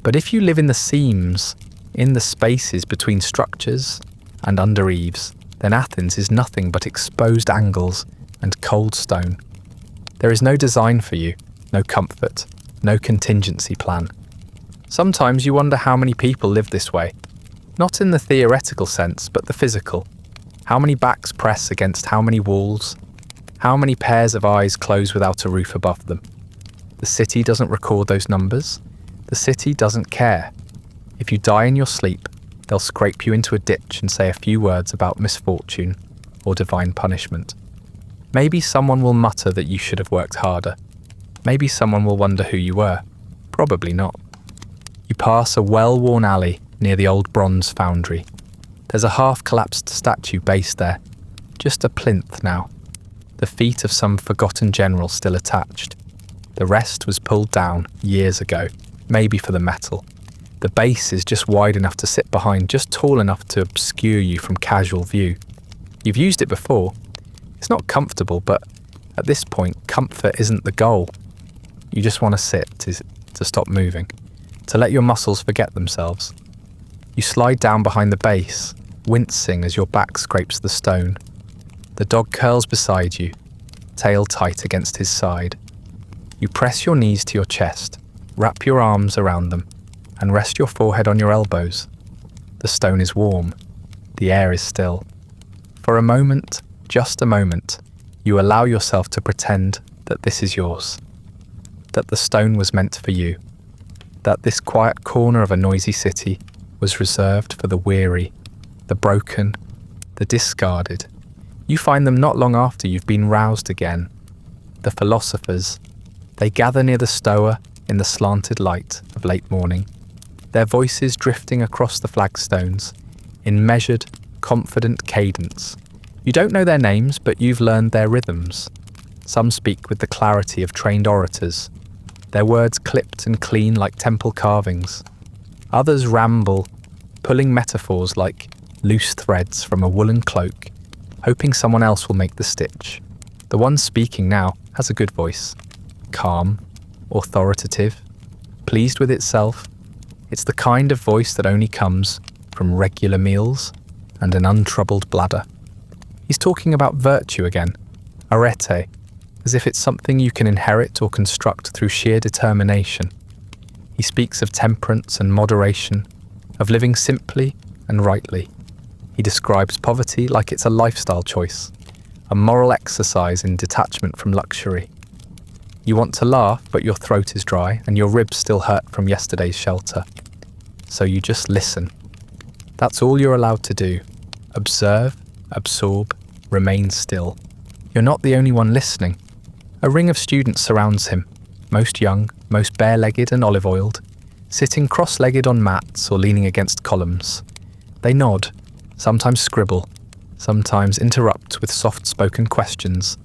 But if you live in the seams, in the spaces between structures and under eaves, then Athens is nothing but exposed angles and cold stone. There is no design for you, no comfort, no contingency plan. Sometimes you wonder how many people live this way, not in the theoretical sense, but the physical. How many backs press against how many walls? How many pairs of eyes close without a roof above them? The city doesn't record those numbers. The city doesn't care. If you die in your sleep, they'll scrape you into a ditch and say a few words about misfortune or divine punishment. Maybe someone will mutter that you should have worked harder. Maybe someone will wonder who you were. Probably not. You pass a well-worn alley near the old bronze foundry. There's a half-collapsed statue based there, just a plinth now. The feet of some forgotten general still attached. The rest was pulled down years ago, maybe for the metal. The base is just wide enough to sit behind, just tall enough to obscure you from casual view. You've used it before. It's not comfortable, but at this point, comfort isn't the goal. You just want to sit, to stop moving, to let your muscles forget themselves. You slide down behind the base, wincing as your back scrapes the stone. The dog curls beside you, tail tight against his side. You press your knees to your chest, wrap your arms around them, and rest your forehead on your elbows. The stone is warm. The air is still. For a moment, just a moment, you allow yourself to pretend that this is yours. That the stone was meant for you. That this quiet corner of a noisy city was reserved for the weary, the broken, the discarded. You find them not long after you've been roused again. The philosophers, they gather near the stoa in the slanted light of late morning, their voices drifting across the flagstones in measured, confident cadence. You don't know their names, but you've learned their rhythms. Some speak with the clarity of trained orators, their words clipped and clean like temple carvings. Others ramble, pulling metaphors like loose threads from a woolen cloak, hoping someone else will make the stitch. The one speaking now has a good voice, calm, authoritative, pleased with itself. It's the kind of voice that only comes from regular meals and an untroubled bladder. He's talking about virtue again, arete, as if it's something you can inherit or construct through sheer determination. He speaks of temperance and moderation, of living simply and rightly. He describes poverty like it's a lifestyle choice, a moral exercise in detachment from luxury. You want to laugh, but your throat is dry and your ribs still hurt from yesterday's shelter. So you just listen. That's all you're allowed to do. Observe, absorb, remain still. You're not the only one listening. A ring of students surrounds him, most young, most bare-legged and olive-oiled, sitting cross-legged on mats or leaning against columns. They nod, sometimes scribble, sometimes interrupt with soft-spoken questions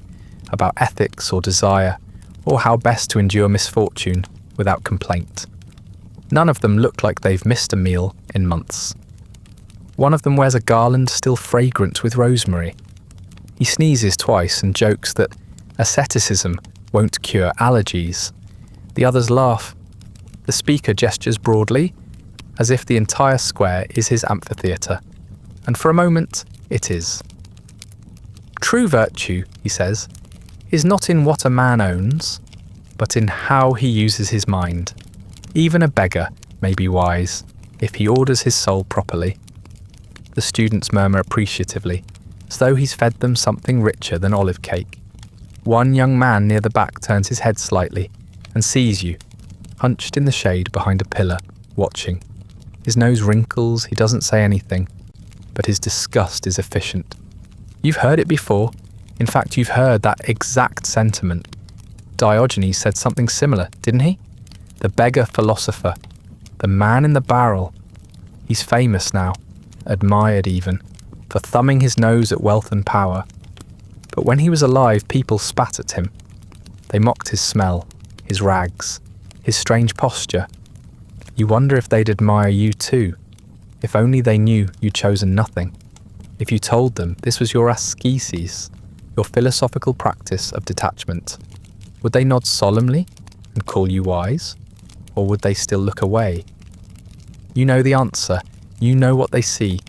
about ethics or desire, or how best to endure misfortune without complaint. None of them look like they've missed a meal in months. One of them wears a garland still fragrant with rosemary. He sneezes twice and jokes that asceticism won't cure allergies. The others laugh. The speaker gestures broadly, as if the entire square is his amphitheatre. And for a moment, it is. True virtue, he says, is not in what a man owns, but in how he uses his mind. Even a beggar may be wise if he orders his soul properly. The students murmur appreciatively, as though he's fed them something richer than olive cake. One young man near the back turns his head slightly and sees you, hunched in the shade behind a pillar, watching. His nose wrinkles, he doesn't say anything, but his disgust is efficient. You've heard it before. In fact, you've heard that exact sentiment. Diogenes said something similar, didn't he? The beggar philosopher, the man in the barrel. He's famous now, admired even, for thumbing his nose at wealth and power. But when he was alive, people spat at him. They mocked his smell, his rags, his strange posture. You wonder if they'd admire you too, if only they knew you'd chosen nothing. If you told them this was your ascesis, your philosophical practice of detachment, would they nod solemnly and call you wise? Or would they still look away? You know the answer. You know what they see.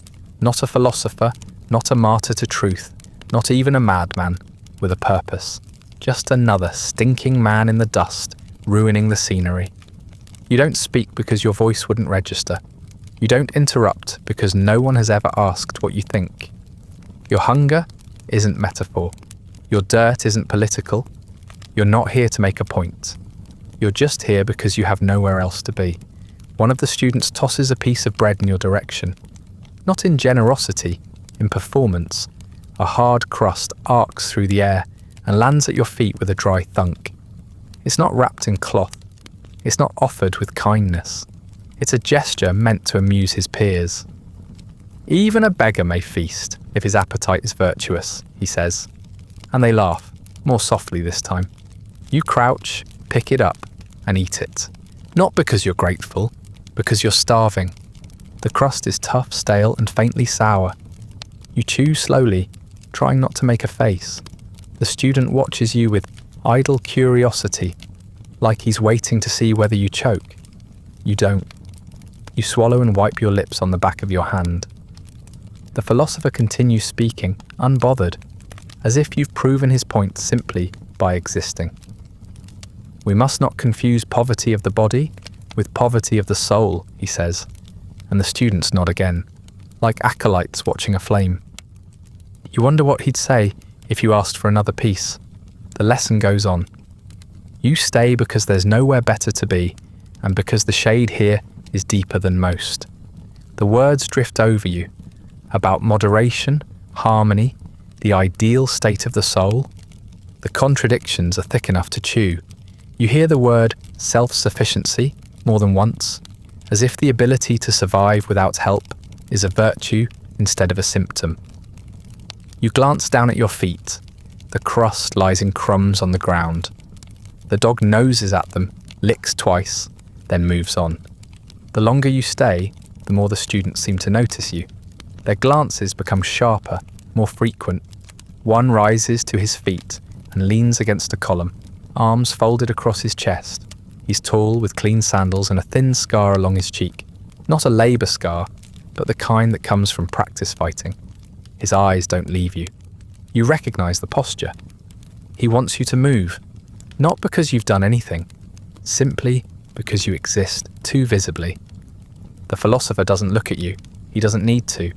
Not a philosopher, not a martyr to truth, not even a madman with a purpose. Just another stinking man in the dust, ruining the scenery. You don't speak because your voice wouldn't register. You don't interrupt because no one has ever asked what you think. Your hunger isn't metaphor. Your dirt isn't political. You're not here to make a point. You're just here because you have nowhere else to be. One of the students tosses a piece of bread in your direction. Not in generosity, in performance. A hard crust arcs through the air and lands at your feet with a dry thunk. It's not wrapped in cloth. It's not offered with kindness. It's a gesture meant to amuse his peers. Even a beggar may feast if his appetite is virtuous, he says. And they laugh, more softly this time. You crouch, pick it up, and eat it. Not because you're grateful, because you're starving. The crust is tough, stale, and faintly sour. You chew slowly, trying not to make a face. The student watches you with idle curiosity, like he's waiting to see whether you choke. You don't. You swallow and wipe your lips on the back of your hand. The philosopher continues speaking, unbothered, as if you've proven his point simply by existing. We must not confuse poverty of the body with poverty of the soul, he says, and the students nod again, like acolytes watching a flame. You wonder what he'd say if you asked for another piece. The lesson goes on. You stay because there's nowhere better to be, and because the shade here is deeper than most. The words drift over you, about moderation, harmony, the ideal state of the soul. The contradictions are thick enough to chew. You hear the word self-sufficiency more than once, as if the ability to survive without help is a virtue instead of a symptom. You glance down at your feet. The crust lies in crumbs on the ground. The dog noses at them, licks twice, then moves on. The longer you stay, the more the students seem to notice you. Their glances become sharper, more frequent. One rises to his feet and leans against a column, arms folded across his chest. He's tall, with clean sandals and a thin scar along his cheek. Not a labour scar, but the kind that comes from practice fighting. His eyes don't leave you. You recognise the posture. He wants you to move, not because you've done anything, simply because you exist too visibly. The philosopher doesn't look at you. He doesn't need to.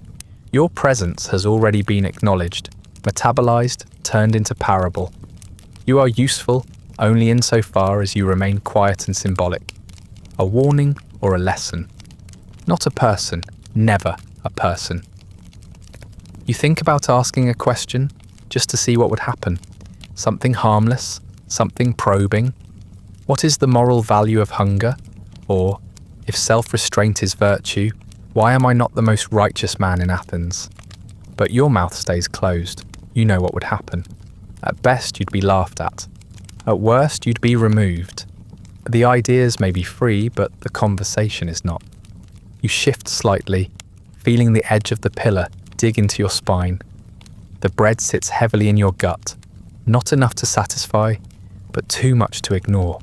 Your presence has already been acknowledged, metabolized, turned into parable. You are useful only insofar as you remain quiet and symbolic. A warning or a lesson. Not a person, never a person. You think about asking a question just to see what would happen. Something harmless, something probing. What is the moral value of hunger? Or, if self-restraint is virtue, why am I not the most righteous man in Athens? But your mouth stays closed. You know what would happen. At best, you'd be laughed at. At worst, you'd be removed. The ideas may be free, but the conversation is not. You shift slightly, feeling the edge of the pillar dig into your spine. The bread sits heavily in your gut, not enough to satisfy, but too much to ignore.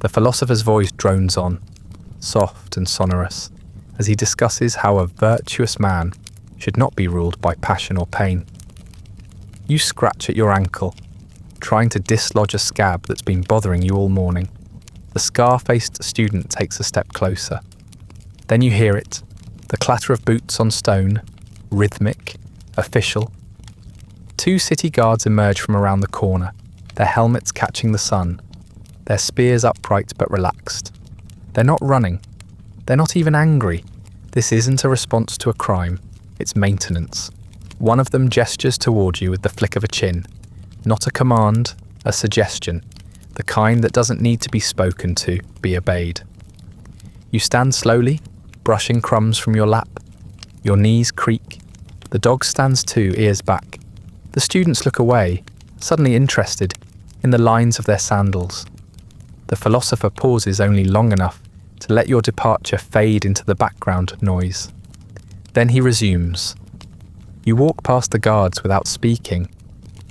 The philosopher's voice drones on, soft and sonorous, as he discusses how a virtuous man should not be ruled by passion or pain. You scratch at your ankle, trying to dislodge a scab that's been bothering you all morning. The scar-faced student takes a step closer. Then you hear it, the clatter of boots on stone, rhythmic, official. 2 city guards emerge from around the corner, their helmets catching the sun, their spears upright but relaxed. They're not running. They're not even angry. This isn't a response to a crime. It's maintenance. One of them gestures toward you with the flick of a chin. Not a command, a suggestion. The kind that doesn't need to be spoken to, be obeyed. You stand slowly, brushing crumbs from your lap. Your knees creak. The The dog stands too, ears back. The students look away, suddenly interested in the lines of their sandals. The philosopher pauses only long enough to let your departure fade into the background noise. Then he resumes. You walk past the guards without speaking.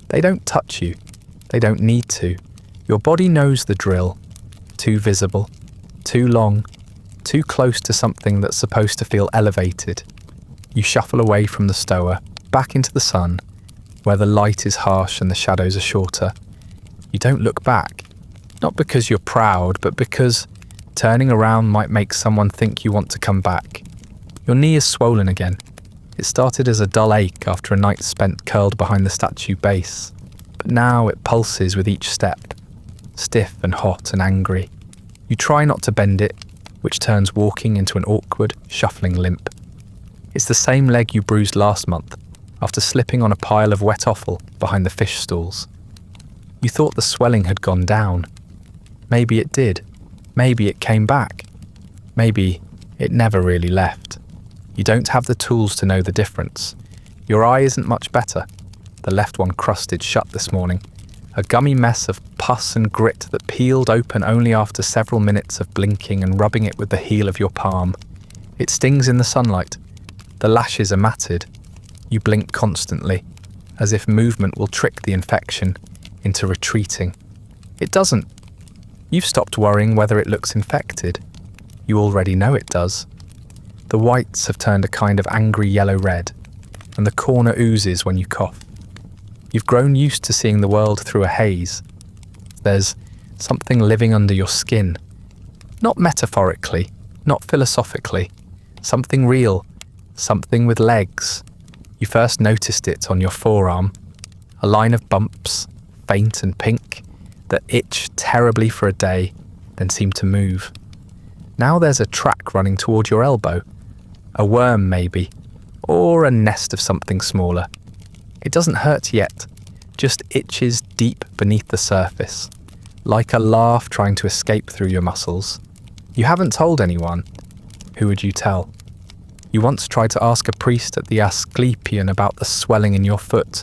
They don't touch you. They don't need to. Your body knows the drill. Too visible, too long, too close to something that's supposed to feel elevated. You shuffle away from the stower, back into the sun, where the light is harsh and the shadows are shorter. You don't look back, not because you're proud, but because turning around might make someone think you want to come back. Your knee is swollen again. It started as a dull ache after a night spent curled behind the statue base, but now it pulses with each step, stiff and hot and angry. You try not to bend it, which turns walking into an awkward, shuffling limp. It's the same leg you bruised last month, after slipping on a pile of wet offal behind the fish stalls. You thought the swelling had gone down. Maybe it did. Maybe it came back. Maybe it never really left. You don't have the tools to know the difference. Your eye isn't much better. The left one crusted shut this morning. A gummy mess of pus and grit that peeled open only after several minutes of blinking and rubbing it with the heel of your palm. It stings in the sunlight. The lashes are matted. You blink constantly, as if movement will trick the infection into retreating. It doesn't. You've stopped worrying whether it looks infected. You already know it does. The whites have turned a kind of angry yellow-red, and the corner oozes when you cough. You've grown used to seeing the world through a haze. There's something living under your skin. Not metaphorically, not philosophically. Something real, something with legs. You first noticed it on your forearm. A line of bumps, faint and pink, that itch terribly for a day, then seem to move. Now there's a track running toward your elbow. A worm, maybe, or a nest of something smaller. It doesn't hurt yet, just itches deep beneath the surface, like a laugh trying to escape through your muscles. You haven't told anyone. Who would you tell? You once tried to ask a priest at the Asclepion about the swelling in your foot.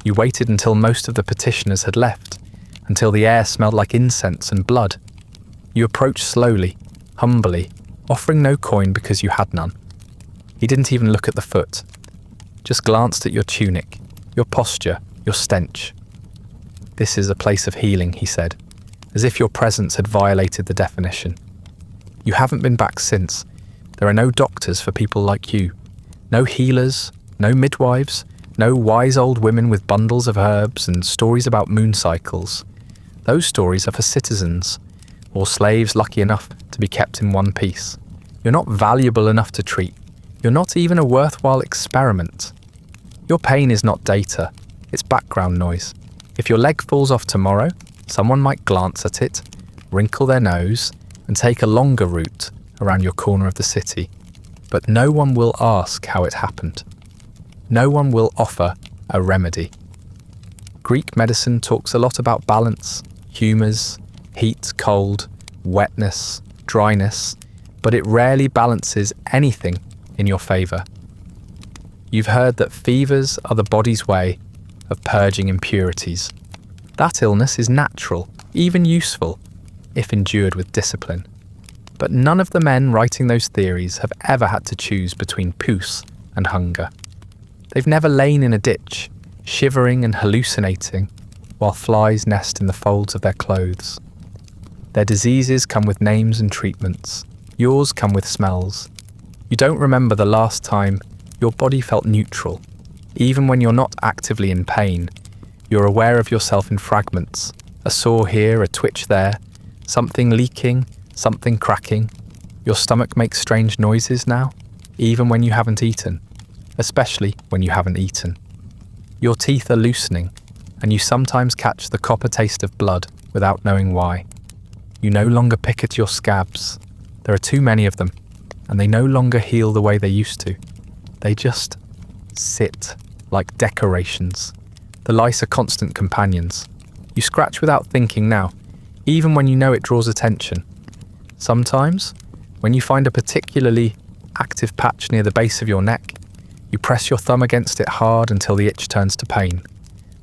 You waited until most of the petitioners had left, until the air smelled like incense and blood. You approached slowly, humbly, offering no coin because you had none. He didn't even look at the foot, just glanced at your tunic, your posture, your stench. This is a place of healing, he said, as if your presence had violated the definition. You haven't been back since. There are no doctors for people like you. No healers, no midwives, no wise old women with bundles of herbs and stories about moon cycles. Those stories are for citizens, or slaves lucky enough to be kept in one piece. You're not valuable enough to treat. You're not even a worthwhile experiment. Your pain is not data, it's background noise. If your leg falls off tomorrow, someone might glance at it, wrinkle their nose, and take a longer route around your corner of the city. But no one will ask how it happened. No one will offer a remedy. Greek medicine talks a lot about balance, humours, heat, cold, wetness, dryness, but it rarely balances anything in your favour. You've heard that fevers are the body's way of purging impurities. That illness is natural, even useful, if endured with discipline. But none of the men writing those theories have ever had to choose between puce and hunger. They've never lain in a ditch, shivering and hallucinating, while flies nest in the folds of their clothes. Their diseases come with names and treatments. Yours come with smells. You don't remember the last time your body felt neutral. Even when you're not actively in pain, you're aware of yourself in fragments. A sore here, a twitch there, something leaking, something cracking. Your stomach makes strange noises now, even when you haven't eaten, especially when you haven't eaten. Your teeth are loosening, and you sometimes catch the copper taste of blood without knowing why. You no longer pick at your scabs. There are too many of them, and they no longer heal the way they used to. They just sit like decorations. The lice are constant companions. You scratch without thinking now, even when you know it draws attention. Sometimes, when you find a particularly active patch near the base of your neck, You press your thumb against it hard until the itch turns to pain.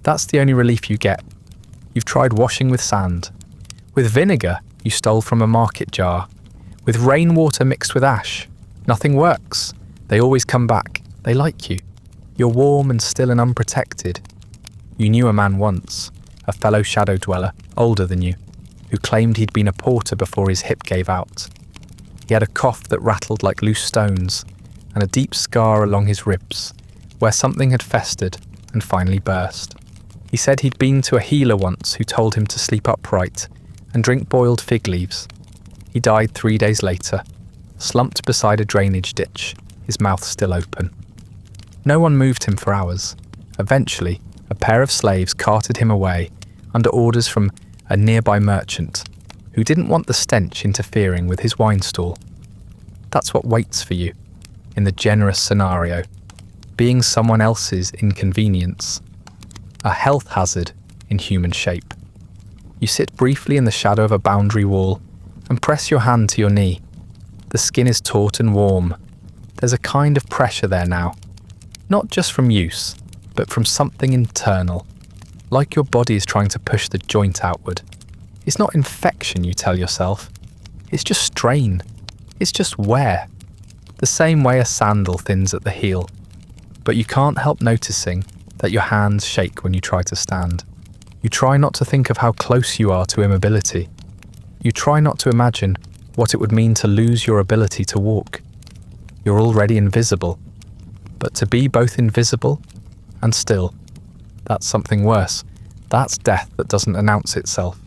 That's the only relief you get. You've tried washing with sand. With vinegar you stole from a market jar. With rainwater mixed with ash. Nothing works. They always come back. They like you. You're warm and still and unprotected. You knew a man once, a fellow shadow dweller, older than you, who claimed he'd been a porter before his hip gave out. He had a cough that rattled like loose stones, and a deep scar along his ribs, where something had festered and finally burst. He said he'd been to a healer once who told him to sleep upright and drink boiled fig leaves. He died 3 days later, slumped beside a drainage ditch, his mouth still open. No one moved him for hours. Eventually, a pair of slaves carted him away under orders from a nearby merchant who didn't want the stench interfering with his wine stall. That's what waits for you in the generous scenario, being someone else's inconvenience, a health hazard in human shape. You sit briefly in the shadow of a boundary wall and press your hand to your knee. The skin is taut and warm. There's a kind of pressure there now, not just from use, but from something internal, like your body is trying to push the joint outward. It's not infection, you tell yourself. It's just strain. It's just wear. The same way a sandal thins at the heel. But you can't help noticing that your hands shake when you try to stand. You try not to think of how close you are to immobility. You try not to imagine what it would mean to lose your ability to walk. You're already invisible. But to be both invisible and still, that's something worse. That's death that doesn't announce itself.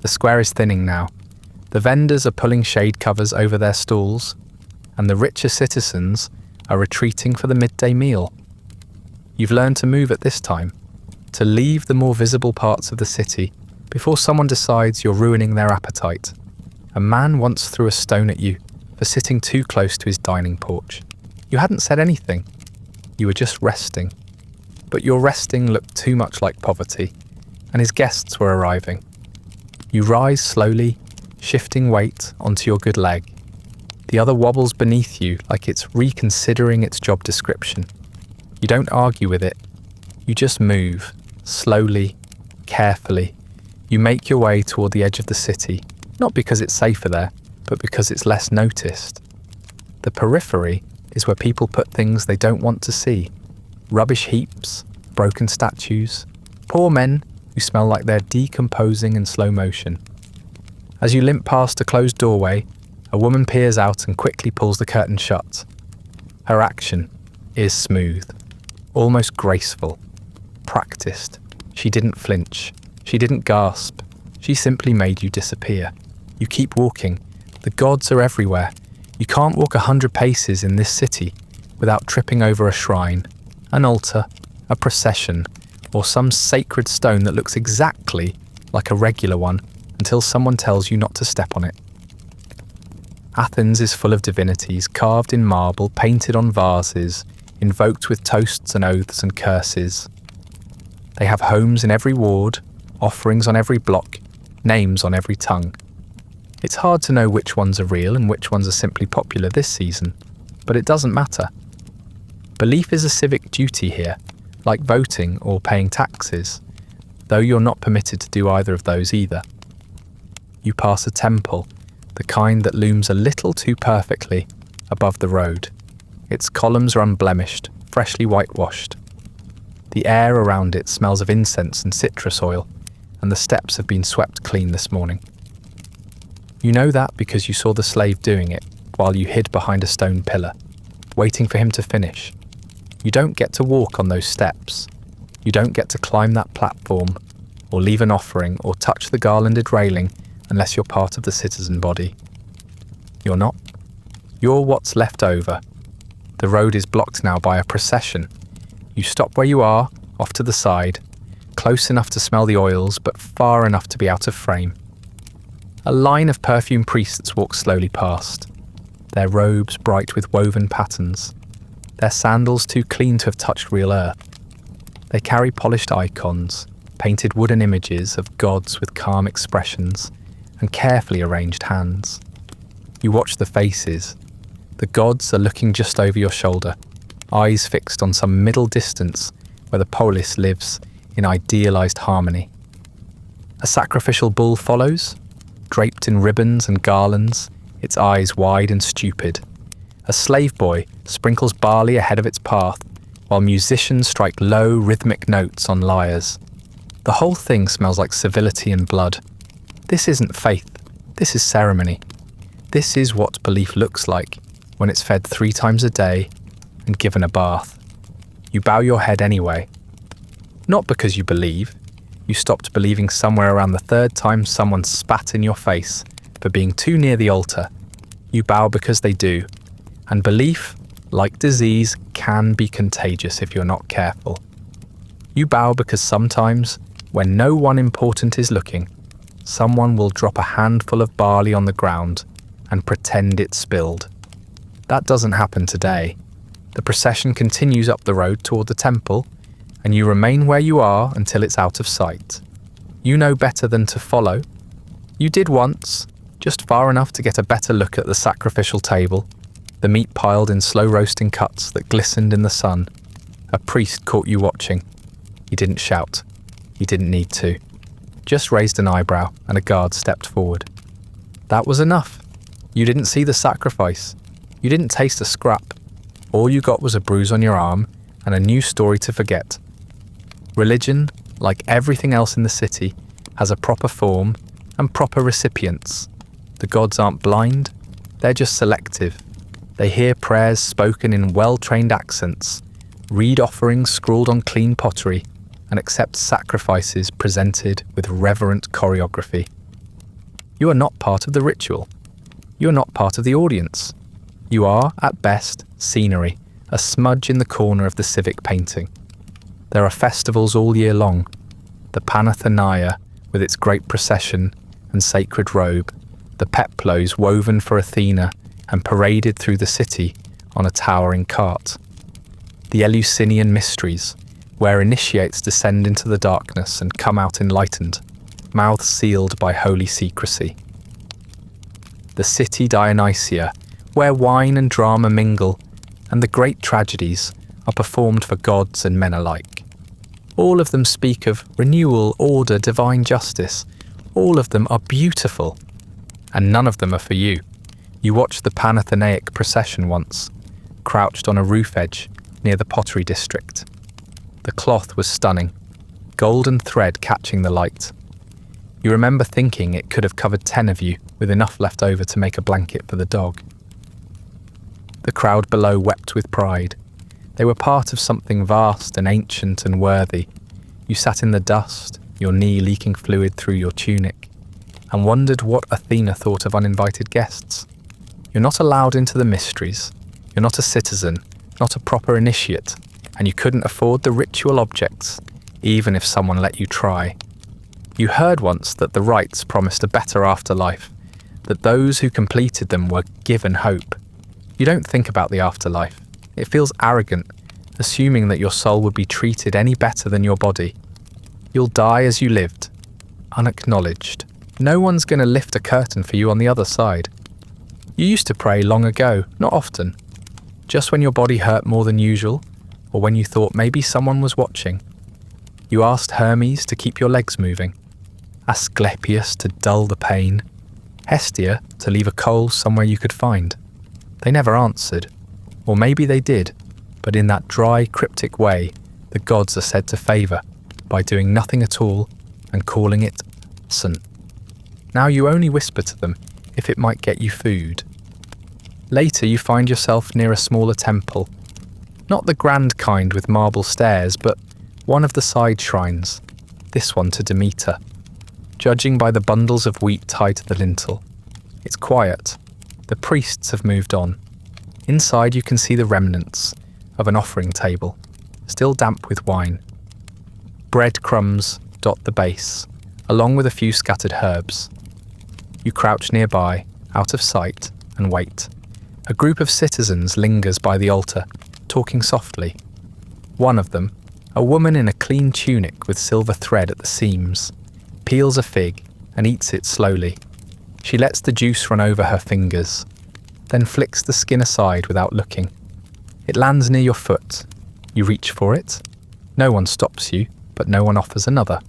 The square is thinning now. The vendors are pulling shade covers over their stalls, and the richer citizens are retreating for the midday meal. You've learned to move at this time, to leave the more visible parts of the city before someone decides you're ruining their appetite. A man once threw a stone at you for sitting too close to his dining porch. You hadn't said anything. You were just resting. But your resting looked too much like poverty, and his guests were arriving. You rise slowly, shifting weight onto your good leg. The other wobbles beneath you like it's reconsidering its job description. You don't argue with it. You just move, slowly, carefully. You make your way toward the edge of the city, not because it's safer there, but because it's less noticed. The periphery is where people put things they don't want to see. Rubbish heaps, broken statues, poor men who smell like they're decomposing in slow motion. As you limp past a closed doorway, a woman peers out and quickly pulls the curtain shut. Her action is smooth, almost graceful, practiced. She didn't flinch. She didn't gasp. She simply made you disappear. You keep walking. The gods are everywhere. You can't walk 100 paces in this city without tripping over a shrine, an altar, a procession, or some sacred stone that looks exactly like a regular one until someone tells you not to step on it. Athens is full of divinities carved in marble, painted on vases, invoked with toasts and oaths and curses. They have homes in every ward, offerings on every block, names on every tongue. It's hard to know which ones are real and which ones are simply popular this season, but it doesn't matter. Belief is a civic duty here, like voting or paying taxes, though you're not permitted to do either of those either. You pass a temple, the kind that looms a little too perfectly above the road. Its columns are unblemished, freshly whitewashed. The air around it smells of incense and citrus oil, and the steps have been swept clean this morning. You know that because you saw the slave doing it while you hid behind a stone pillar, waiting for him to finish. You don't get to walk on those steps. You don't get to climb that platform, or leave an offering, or touch the garlanded railing unless you're part of the citizen body. You're not. You're what's left over. The road is blocked now by a procession. You stop where you are, off to the side, close enough to smell the oils, but far enough to be out of frame. A line of perfumed priests walk slowly past, their robes bright with woven patterns, their sandals too clean to have touched real earth. They carry polished icons, painted wooden images of gods with calm expressions and carefully arranged hands. You watch the faces. The gods are looking just over your shoulder, eyes fixed on some middle distance where the polis lives in idealized harmony. A sacrificial bull follows, draped in ribbons and garlands, its eyes wide and stupid. A slave boy sprinkles barley ahead of its path, while musicians strike low, rhythmic notes on lyres. The whole thing smells like civility and blood. This isn't faith, this is ceremony. This is what belief looks like when it's fed 3 times a day and given a bath. You bow your head anyway. Not because you believe. You stopped believing somewhere around the 3rd time someone spat in your face for being too near the altar. You bow because they do. And belief, like disease, can be contagious if you're not careful. You bow because sometimes, when no one important is looking, someone will drop a handful of barley on the ground and pretend it spilled. That doesn't happen today. The procession continues up the road toward the temple, and you remain where you are until it's out of sight. You know better than to follow. You did once, just far enough to get a better look at the sacrificial table, the meat piled in slow-roasting cuts that glistened in the sun. A priest caught you watching. He didn't shout. He didn't need to. Just raised an eyebrow, and a guard stepped forward. That was enough. You didn't see the sacrifice. You didn't taste a scrap. All you got was a bruise on your arm and a new story to forget. Religion, like everything else in the city, has a proper form and proper recipients. The gods aren't blind, they're just selective. They hear prayers spoken in well-trained accents, read offerings scrawled on clean pottery, and accept sacrifices presented with reverent choreography. You are not part of the ritual. You are not part of the audience. You are, at best, scenery, a smudge in the corner of the civic painting. There are festivals all year long. The Panathenaea, with its great procession and sacred robe, the peplos woven for Athena and paraded through the city on a towering cart. The Eleusinian mysteries, where initiates descend into the darkness and come out enlightened, mouths sealed by holy secrecy. The city Dionysia, where wine and drama mingle, and the great tragedies are performed for gods and men alike. All of them speak of renewal, order, divine justice. All of them are beautiful, and none of them are for you. You watched the Panathenaic procession once, crouched on a roof edge near the pottery district. The cloth was stunning, golden thread catching the light. You remember thinking it could have covered 10 of you, with enough left over to make a blanket for the dog. The crowd below wept with pride. They were part of something vast and ancient and worthy. You sat in the dust, your knee leaking fluid through your tunic, and wondered what Athena thought of uninvited guests. You're not allowed into the mysteries. You're not a citizen, not a proper initiate, and you couldn't afford the ritual objects, even if someone let you try. You heard once that the rites promised a better afterlife, that those who completed them were given hope. You don't think about the afterlife. It feels arrogant, assuming that your soul would be treated any better than your body. You'll die as you lived, unacknowledged. No one's going to lift a curtain for you on the other side. You used to pray long ago, not often, just when your body hurt more than usual, or when you thought maybe someone was watching. You asked Hermes to keep your legs moving, Asclepius to dull the pain, Hestia to leave a coal somewhere you could find. They never answered, or maybe they did, but in that dry, cryptic way the gods are said to favour by doing nothing at all and calling it sun. Now you only whisper to them if it might get you food. Later you find yourself near a smaller temple, not the grand kind with marble stairs, but one of the side shrines, this one to Demeter, judging by the bundles of wheat tied to the lintel. It's quiet. The priests have moved on. Inside you can see the remnants of an offering table, still damp with wine. Breadcrumbs dot the base, along with a few scattered herbs. You crouch nearby, out of sight, and wait. A group of citizens lingers by the altar, talking softly. One of them, a woman in a clean tunic with silver thread at the seams, peels a fig and eats it slowly. She lets the juice run over her fingers, then flicks the skin aside without looking. It lands near your foot. You reach for it. No one stops you, but no one offers another.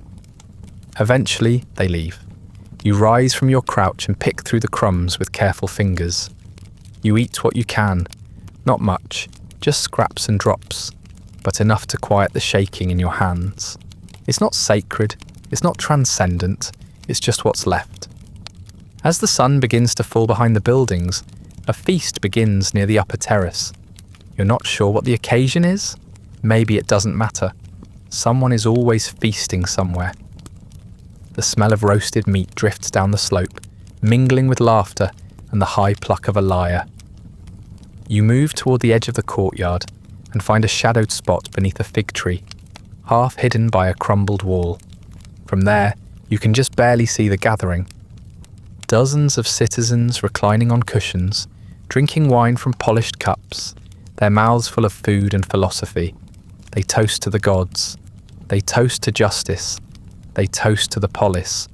Eventually, they leave. You rise from your crouch and pick through the crumbs with careful fingers. You eat what you can. Not much, just scraps and drops, but enough to quiet the shaking in your hands. It's not sacred, it's not transcendent, it's just what's left. As the sun begins to fall behind the buildings, a feast begins near the upper terrace. You're not sure what the occasion is? Maybe it doesn't matter. Someone is always feasting somewhere. The smell of roasted meat drifts down the slope, mingling with laughter and the high pluck of a lyre. You move toward the edge of the courtyard and find a shadowed spot beneath a fig tree, half hidden by a crumbled wall. From there, you can just barely see the gathering. Dozens of citizens reclining on cushions, drinking wine from polished cups, their mouths full of food and philosophy. They toast to the gods. They toast to justice. They toast to the polis.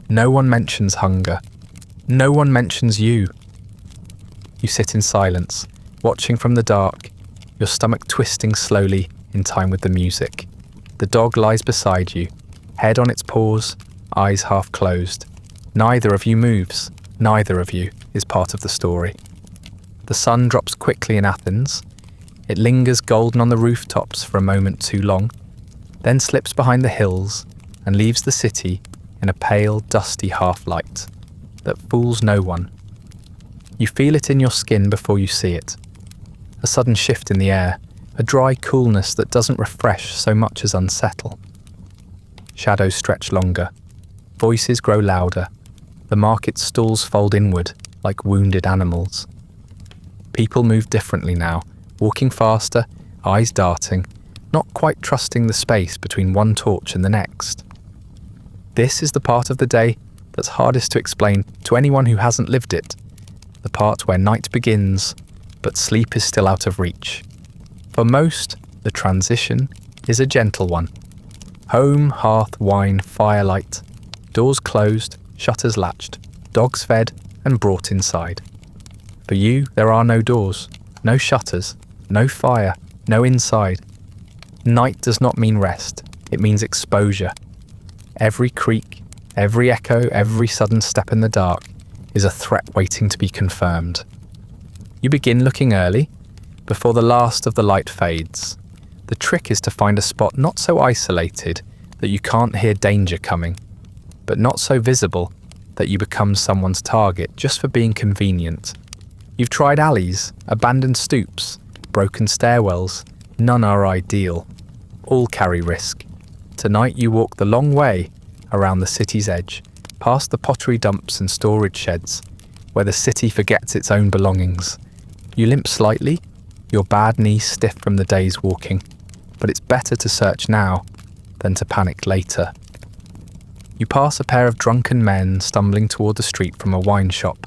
No one mentions hunger. No one mentions you. You sit in silence, watching from the dark, your stomach twisting slowly in time with the music. The dog lies beside you, head on its paws, eyes half closed. Neither of you moves. Neither of you is part of the story. The sun drops quickly in Athens. It lingers golden on the rooftops for a moment too long, then slips behind the hills and leaves the city in a pale, dusty half-light that fools no one. You feel it in your skin before you see it. A sudden shift in the air, a dry coolness that doesn't refresh so much as unsettle. Shadows stretch longer. Voices grow louder. The market stalls fold inward like wounded animals. People move differently now, walking faster, eyes darting, not quite trusting the space between one torch and the next. This is the part of the day that's hardest to explain to anyone who hasn't lived it, the part where night begins, but sleep is still out of reach. For most, the transition is a gentle one. Home, hearth, wine, firelight, doors closed, shutters latched, dogs fed and brought inside. For you, there are no doors, no shutters, no fire, no inside. Night does not mean rest, it means exposure. Every creak, every echo, every sudden step in the dark is a threat waiting to be confirmed. You begin looking early, before the last of the light fades. The trick is to find a spot not so isolated that you can't hear danger coming, but not so visible that you become someone's target just for being convenient. You've tried alleys, abandoned stoops, broken stairwells. None are ideal. All carry risk. Tonight you walk the long way around the city's edge, past the pottery dumps and storage sheds, where the city forgets its own belongings. You limp slightly, your bad knee stiff from the day's walking, but it's better to search now than to panic later. You pass a pair of drunken men stumbling toward the street from a wine shop.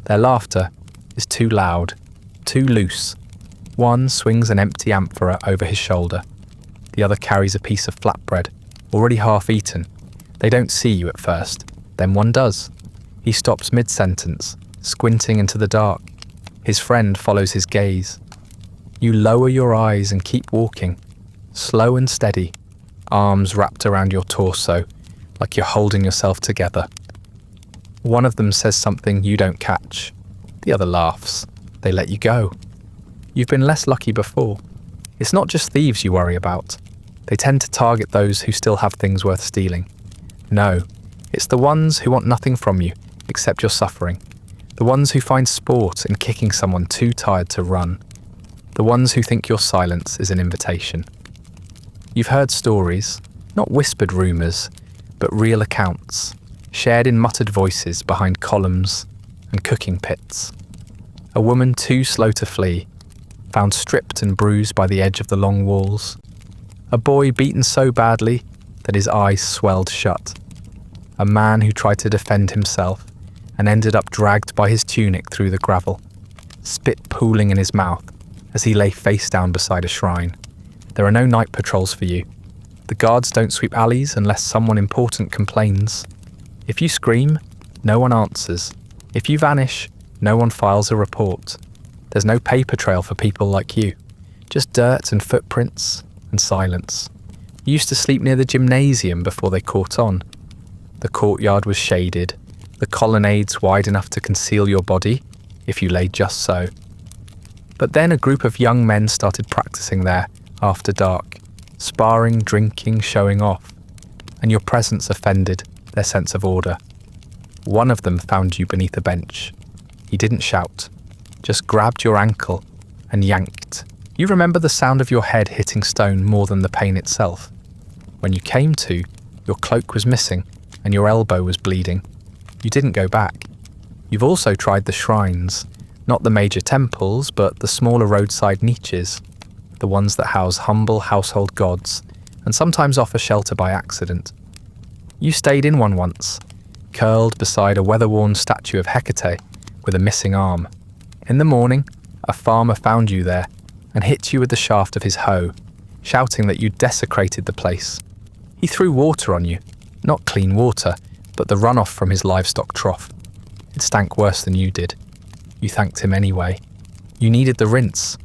Their laughter is too loud, too loose. One swings an empty amphora over his shoulder. The other carries a piece of flatbread, already half eaten. They don't see you at first, then one does. He stops mid-sentence, squinting into the dark. His friend follows his gaze. You lower your eyes and keep walking, slow and steady, arms wrapped around your torso, like you're holding yourself together. One of them says something you don't catch. The other laughs. They let you go. You've been less lucky before. It's not just thieves you worry about. They tend to target those who still have things worth stealing. No, it's the ones who want nothing from you except your suffering. The ones who find sport in kicking someone too tired to run. The ones who think your silence is an invitation. You've heard stories, not whispered rumours, but real accounts, shared in muttered voices behind columns and cooking pits. A woman too slow to flee, found stripped and bruised by the edge of the long walls. A boy beaten so badly that his eyes swelled shut. A man who tried to defend himself and ended up dragged by his tunic through the gravel, spit pooling in his mouth as he lay face down beside a shrine. There are no night patrols for you. The guards don't sweep alleys unless someone important complains. If you scream, no one answers. If you vanish, no one files a report. There's no paper trail for people like you. Just dirt and footprints and silence. You used to sleep near the gymnasium before they caught on. The courtyard was shaded, the colonnades wide enough to conceal your body, if you lay just so. But then a group of young men started practicing there after dark, sparring, drinking, showing off, and your presence offended their sense of order. One of them found you beneath a bench. He didn't shout, just grabbed your ankle and yanked. You remember the sound of your head hitting stone more than the pain itself. When you came to, your cloak was missing and your elbow was bleeding. You didn't go back. You've also tried the shrines, not the major temples, but the smaller roadside niches, the ones that house humble household gods and sometimes offer shelter by accident. You stayed in one once, curled beside a weather-worn statue of Hecate with a missing arm. In the morning, a farmer found you there and hit you with the shaft of his hoe, shouting that you desecrated the place. He threw water on you, not clean water, but the runoff from his livestock trough. It stank worse than you did. You thanked him anyway. You needed the rinse.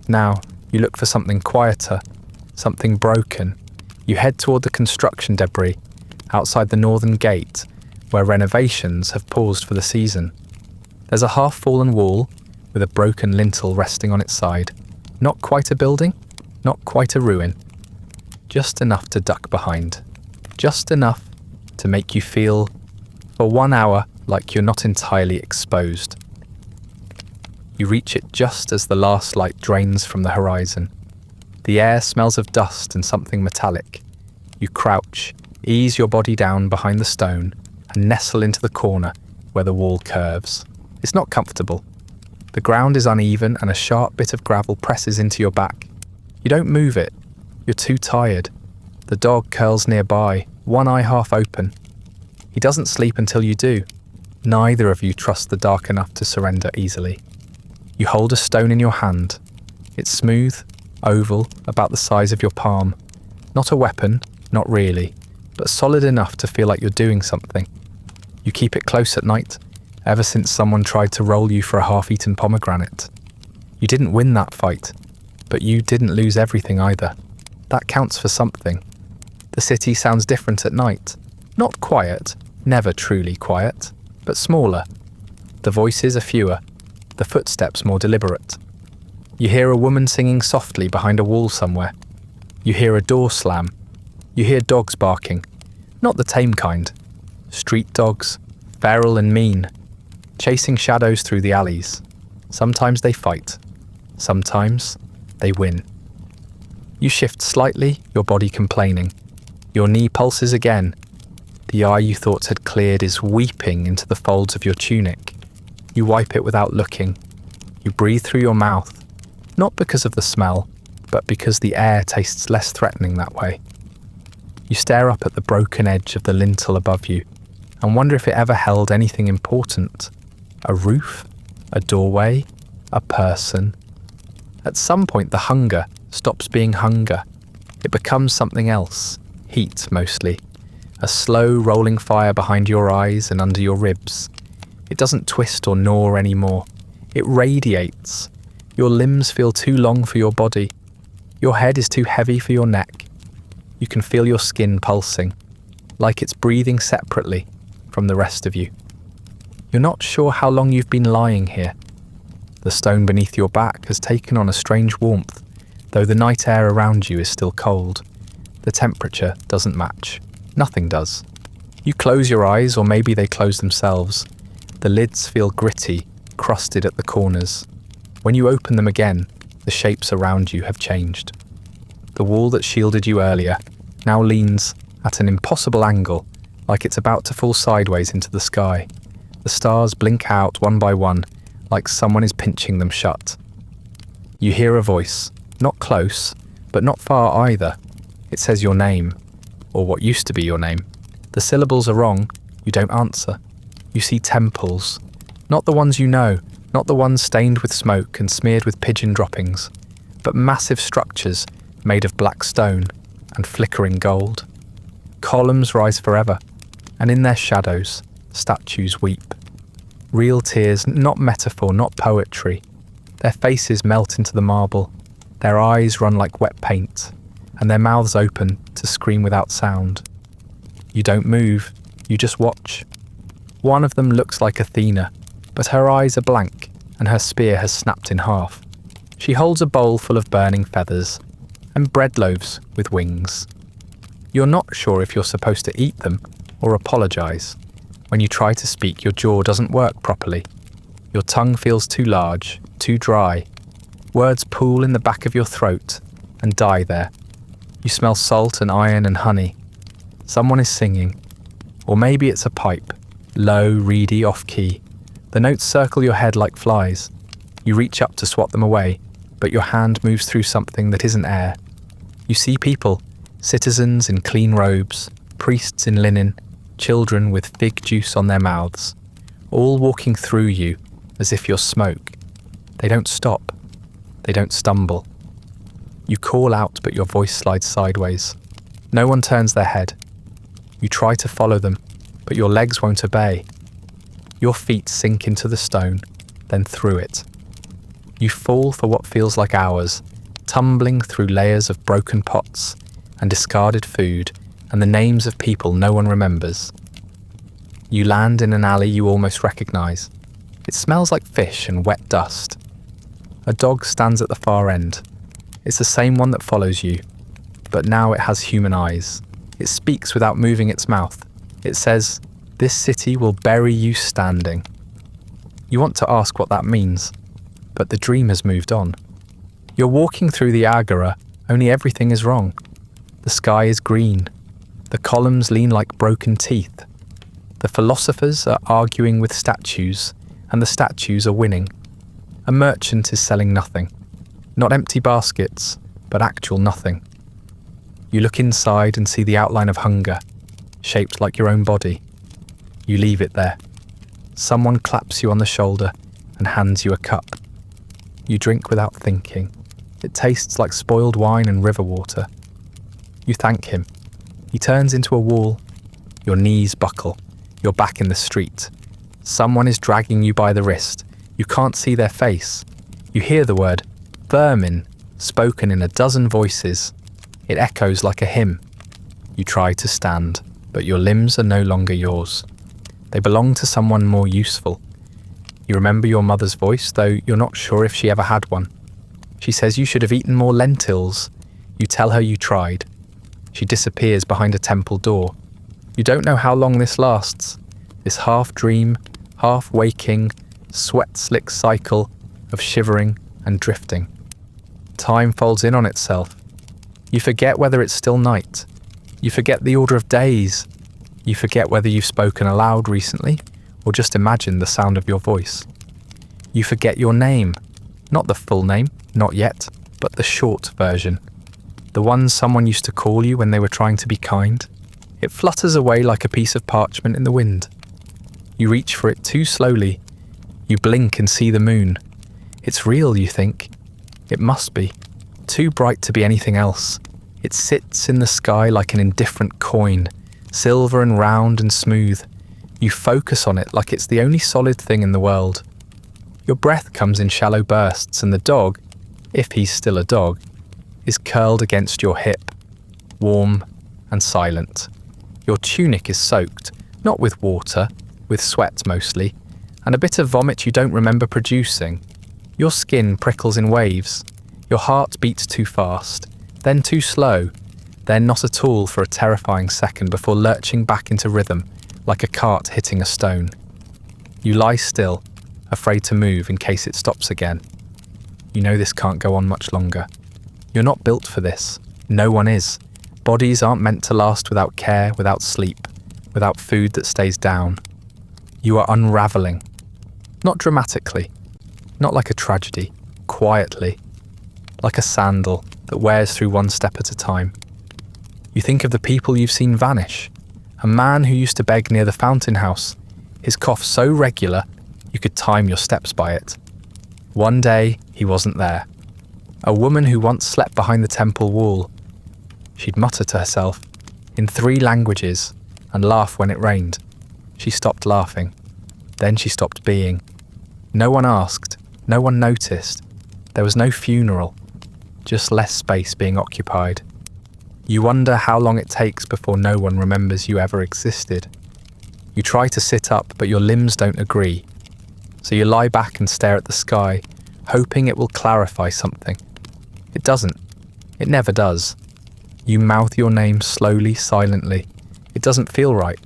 Now, you look for something quieter, something broken. You head toward the construction debris outside the northern gate, where renovations have paused for the season. There's a half-fallen wall with a broken lintel resting on its side. Not quite a building, not quite a ruin. Just enough to duck behind. Just enough to make you feel, for 1 hour, like you're not entirely exposed. You reach it just as the last light drains from the horizon. The air smells of dust and something metallic. You crouch, ease your body down behind the stone, and nestle into the corner where the wall curves. It's not comfortable. The ground is uneven and a sharp bit of gravel presses into your back. You don't move it. You're too tired. The dog curls nearby, one eye half open. He doesn't sleep until you do. Neither of you trust the dark enough to surrender easily. You hold a stone in your hand. It's smooth, oval, about the size of your palm. Not a weapon, not really, but solid enough to feel like you're doing something. You keep it close at night, ever since someone tried to roll you for a half-eaten pomegranate. You didn't win that fight, but you didn't lose everything either. That counts for something. The city sounds different at night. Not quiet, never truly quiet, but smaller. The voices are fewer, the footsteps more deliberate. You hear a woman singing softly behind a wall somewhere. You hear a door slam. You hear dogs barking. Not the tame kind. Street dogs, feral and mean, chasing shadows through the alleys. Sometimes they fight. Sometimes they win. You shift slightly, your body complaining. Your knee pulses again. The eye you thought had cleared is weeping into the folds of your tunic. You wipe it without looking. You breathe through your mouth, not because of the smell, but because the air tastes less threatening that way. You stare up at the broken edge of the lintel above you and wonder if it ever held anything important. A roof, a doorway, a person. At some point the hunger stops being hunger. It becomes something else, heat mostly. A slow rolling fire behind your eyes and under your ribs. It doesn't twist or gnaw anymore. It radiates. Your limbs feel too long for your body. Your head is too heavy for your neck. You can feel your skin pulsing, like it's breathing separately from the rest of you. You're not sure how long you've been lying here. The stone beneath your back has taken on a strange warmth, though the night air around you is still cold. The temperature doesn't match. Nothing does. You close your eyes, or maybe they close themselves. The lids feel gritty, crusted at the corners. When you open them again, the shapes around you have changed. The wall that shielded you earlier now leans at an impossible angle, like it's about to fall sideways into the sky. The stars blink out one by one, like someone is pinching them shut. You hear a voice, not close, but not far either. It says your name, or what used to be your name. The syllables are wrong, you don't answer. You see temples, not the ones you know, not the ones stained with smoke and smeared with pigeon droppings, but massive structures made of black stone and flickering gold. Columns rise forever, and in their shadows, statues weep. Real tears, not metaphor, not poetry. Their faces melt into the marble, their eyes run like wet paint, and their mouths open to scream without sound. You don't move, you just watch. One of them looks like Athena, but her eyes are blank and her spear has snapped in half. She holds a bowl full of burning feathers and bread loaves with wings. You're not sure if you're supposed to eat them or apologise. When you try to speak, your jaw doesn't work properly. Your tongue feels too large, too dry. Words pool in the back of your throat and die there. You smell salt and iron and honey. Someone is singing. Or maybe it's a pipe, low, reedy, off-key. The notes circle your head like flies. You reach up to swat them away, but your hand moves through something that isn't air. You see people, citizens in clean robes, priests in linen, children with fig juice on their mouths, all walking through you as if you're smoke. They don't stop. They don't stumble. You call out, but your voice slides sideways. No one turns their head. You try to follow them, but your legs won't obey. Your feet sink into the stone, then through it. You fall for what feels like hours, tumbling through layers of broken pots and discarded food and the names of people no one remembers. You land in an alley you almost recognise. It smells like fish and wet dust. A dog stands at the far end. It's the same one that follows you, but now it has human eyes. It speaks without moving its mouth. It says, "This city will bury you standing." You want to ask what that means, but the dream has moved on. You're walking through the agora, only everything is wrong. The sky is green. The columns lean like broken teeth. The philosophers are arguing with statues, and the statues are winning. A merchant is selling nothing. Not empty baskets, but actual nothing. You look inside and see the outline of hunger, shaped like your own body. You leave it there. Someone claps you on the shoulder and hands you a cup. You drink without thinking. It tastes like spoiled wine and river water. You thank him. He turns into a wall. Your knees buckle. You're back in the street. Someone is dragging you by the wrist. You can't see their face. You hear the word vermin spoken in a dozen voices. It echoes like a hymn. You try to stand, but your limbs are no longer yours. They belong to someone more useful. You remember your mother's voice, though you're not sure if she ever had one. She says you should have eaten more lentils. You tell her you tried. She disappears behind a temple door. You don't know how long this lasts. This half-dream, half-waking, sweat-slick cycle of shivering and drifting. Time folds in on itself. You forget whether it's still night. You forget the order of days. You forget whether you've spoken aloud recently or just imagined the sound of your voice. You forget your name. Not the full name, not yet, but the short version. The one someone used to call you when they were trying to be kind. It flutters away like a piece of parchment in the wind. You reach for it too slowly. You blink and see the moon. It's real, you think. It must be. Too bright to be anything else. It sits in the sky like an indifferent coin, silver and round and smooth. You focus on it like it's the only solid thing in the world. Your breath comes in shallow bursts, and the dog, if he's still a dog, is curled against your hip, warm and silent. Your tunic is soaked, not with water, with sweat mostly, and a bit of vomit you don't remember producing. Your skin prickles in waves. Your heart beats too fast, then too slow, then not at all for a terrifying second before lurching back into rhythm, like a cart hitting a stone. You lie still, afraid to move in case it stops again. You know this can't go on much longer. You're not built for this. No one is. Bodies aren't meant to last without care, without sleep, without food that stays down. You are unravelling. Not dramatically, not like a tragedy, quietly, like a sandal that wears through one step at a time. You think of the people you've seen vanish. A man who used to beg near the fountain house, his cough so regular you could time your steps by it. One day he wasn't there. A woman who once slept behind the temple wall. She'd mutter to herself in 3 languages and laugh when it rained. She stopped laughing. Then she stopped being. No one asked. No one noticed. There was no funeral, just less space being occupied. You wonder how long it takes before no one remembers you ever existed. You try to sit up, but your limbs don't agree. So you lie back and stare at the sky, hoping it will clarify something. It doesn't. It never does. You mouth your name slowly, silently. It doesn't feel right.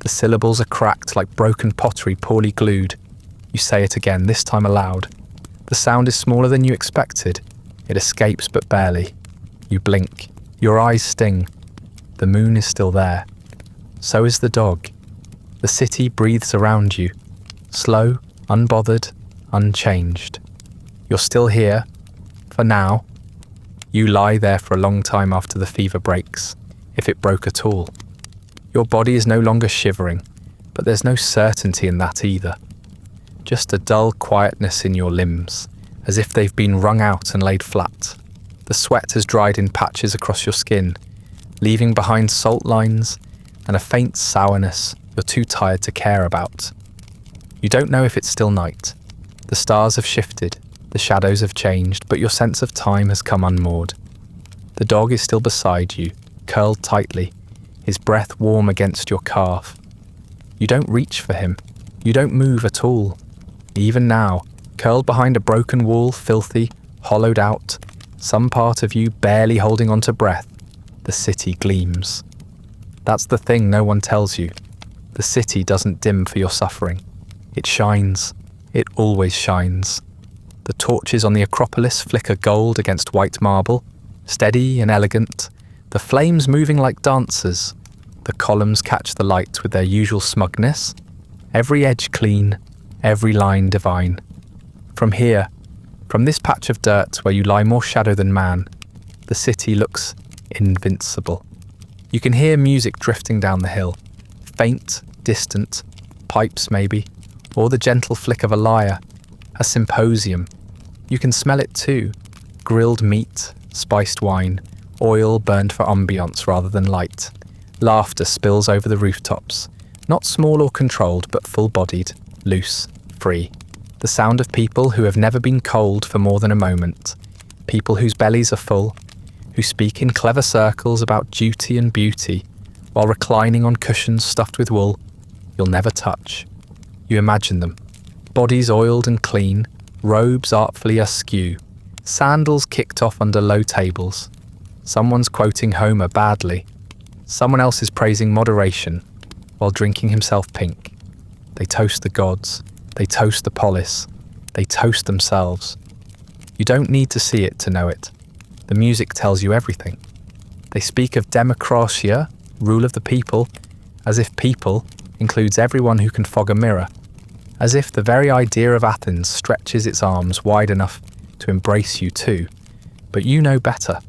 The syllables are cracked like broken pottery poorly glued. You say it again, this time aloud. The sound is smaller than you expected. It escapes but barely. You blink. Your eyes sting. The moon is still there. So is the dog. The city breathes around you. Slow, unbothered, unchanged. You're still here. For now. You lie there for a long time after the fever breaks, if it broke at all. Your body is no longer shivering, but there's no certainty in that either. Just a dull quietness in your limbs, as if they've been wrung out and laid flat. The sweat has dried in patches across your skin, leaving behind salt lines and a faint sourness you're too tired to care about. You don't know if it's still night. The stars have shifted, the shadows have changed, but your sense of time has come unmoored. The dog is still beside you, curled tightly, his breath warm against your calf. You don't reach for him. You don't move at all. Even now, curled behind a broken wall, filthy, hollowed out, some part of you barely holding on to breath, the city gleams. That's the thing no one tells you. The city doesn't dim for your suffering. It shines. It always shines. The torches on the Acropolis flicker gold against white marble, steady and elegant, the flames moving like dancers. The columns catch the light with their usual smugness, every edge clean, every line divine. From here, from this patch of dirt where you lie more shadow than man, the city looks invincible. You can hear music drifting down the hill, faint, distant, pipes maybe, or the gentle flick of a lyre, a symposium. You can smell it too, grilled meat, spiced wine, oil burned for ambiance rather than light. Laughter spills over the rooftops, not small or controlled, but full-bodied, loose, free. The sound of people who have never been cold for more than a moment, people whose bellies are full, who speak in clever circles about duty and beauty, while reclining on cushions stuffed with wool you'll never touch. You imagine them, bodies oiled and clean, robes artfully askew, sandals kicked off under low tables. Someone's quoting Homer badly. Someone else is praising moderation while drinking himself pink. They toast the gods. They toast the polis. They toast themselves. You don't need to see it to know it. The music tells you everything. They speak of democratia, rule of the people, as if people includes everyone who can fog a mirror, as if the very idea of Athens stretches its arms wide enough to embrace you too. But you know better.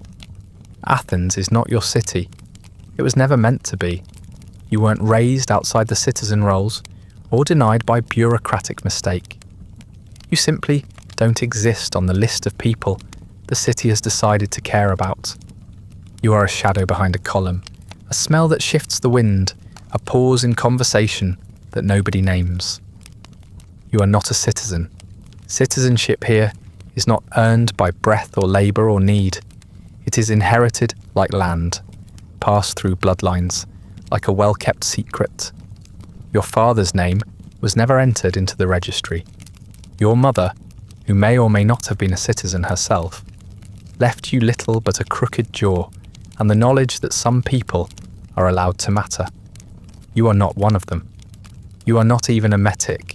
Athens is not your city. It was never meant to be. You weren't raised outside the citizen roles or denied by bureaucratic mistake. You simply don't exist on the list of people the city has decided to care about. You are a shadow behind a column, a smell that shifts the wind, a pause in conversation that nobody names. You are not a citizen. Citizenship here is not earned by breath or labour or need. It is inherited like land, passed through bloodlines, like a well-kept secret. Your father's name was never entered into the registry. Your mother, who may or may not have been a citizen herself, left you little but a crooked jaw and the knowledge that some people are allowed to matter. You are not one of them. You are not even a metic,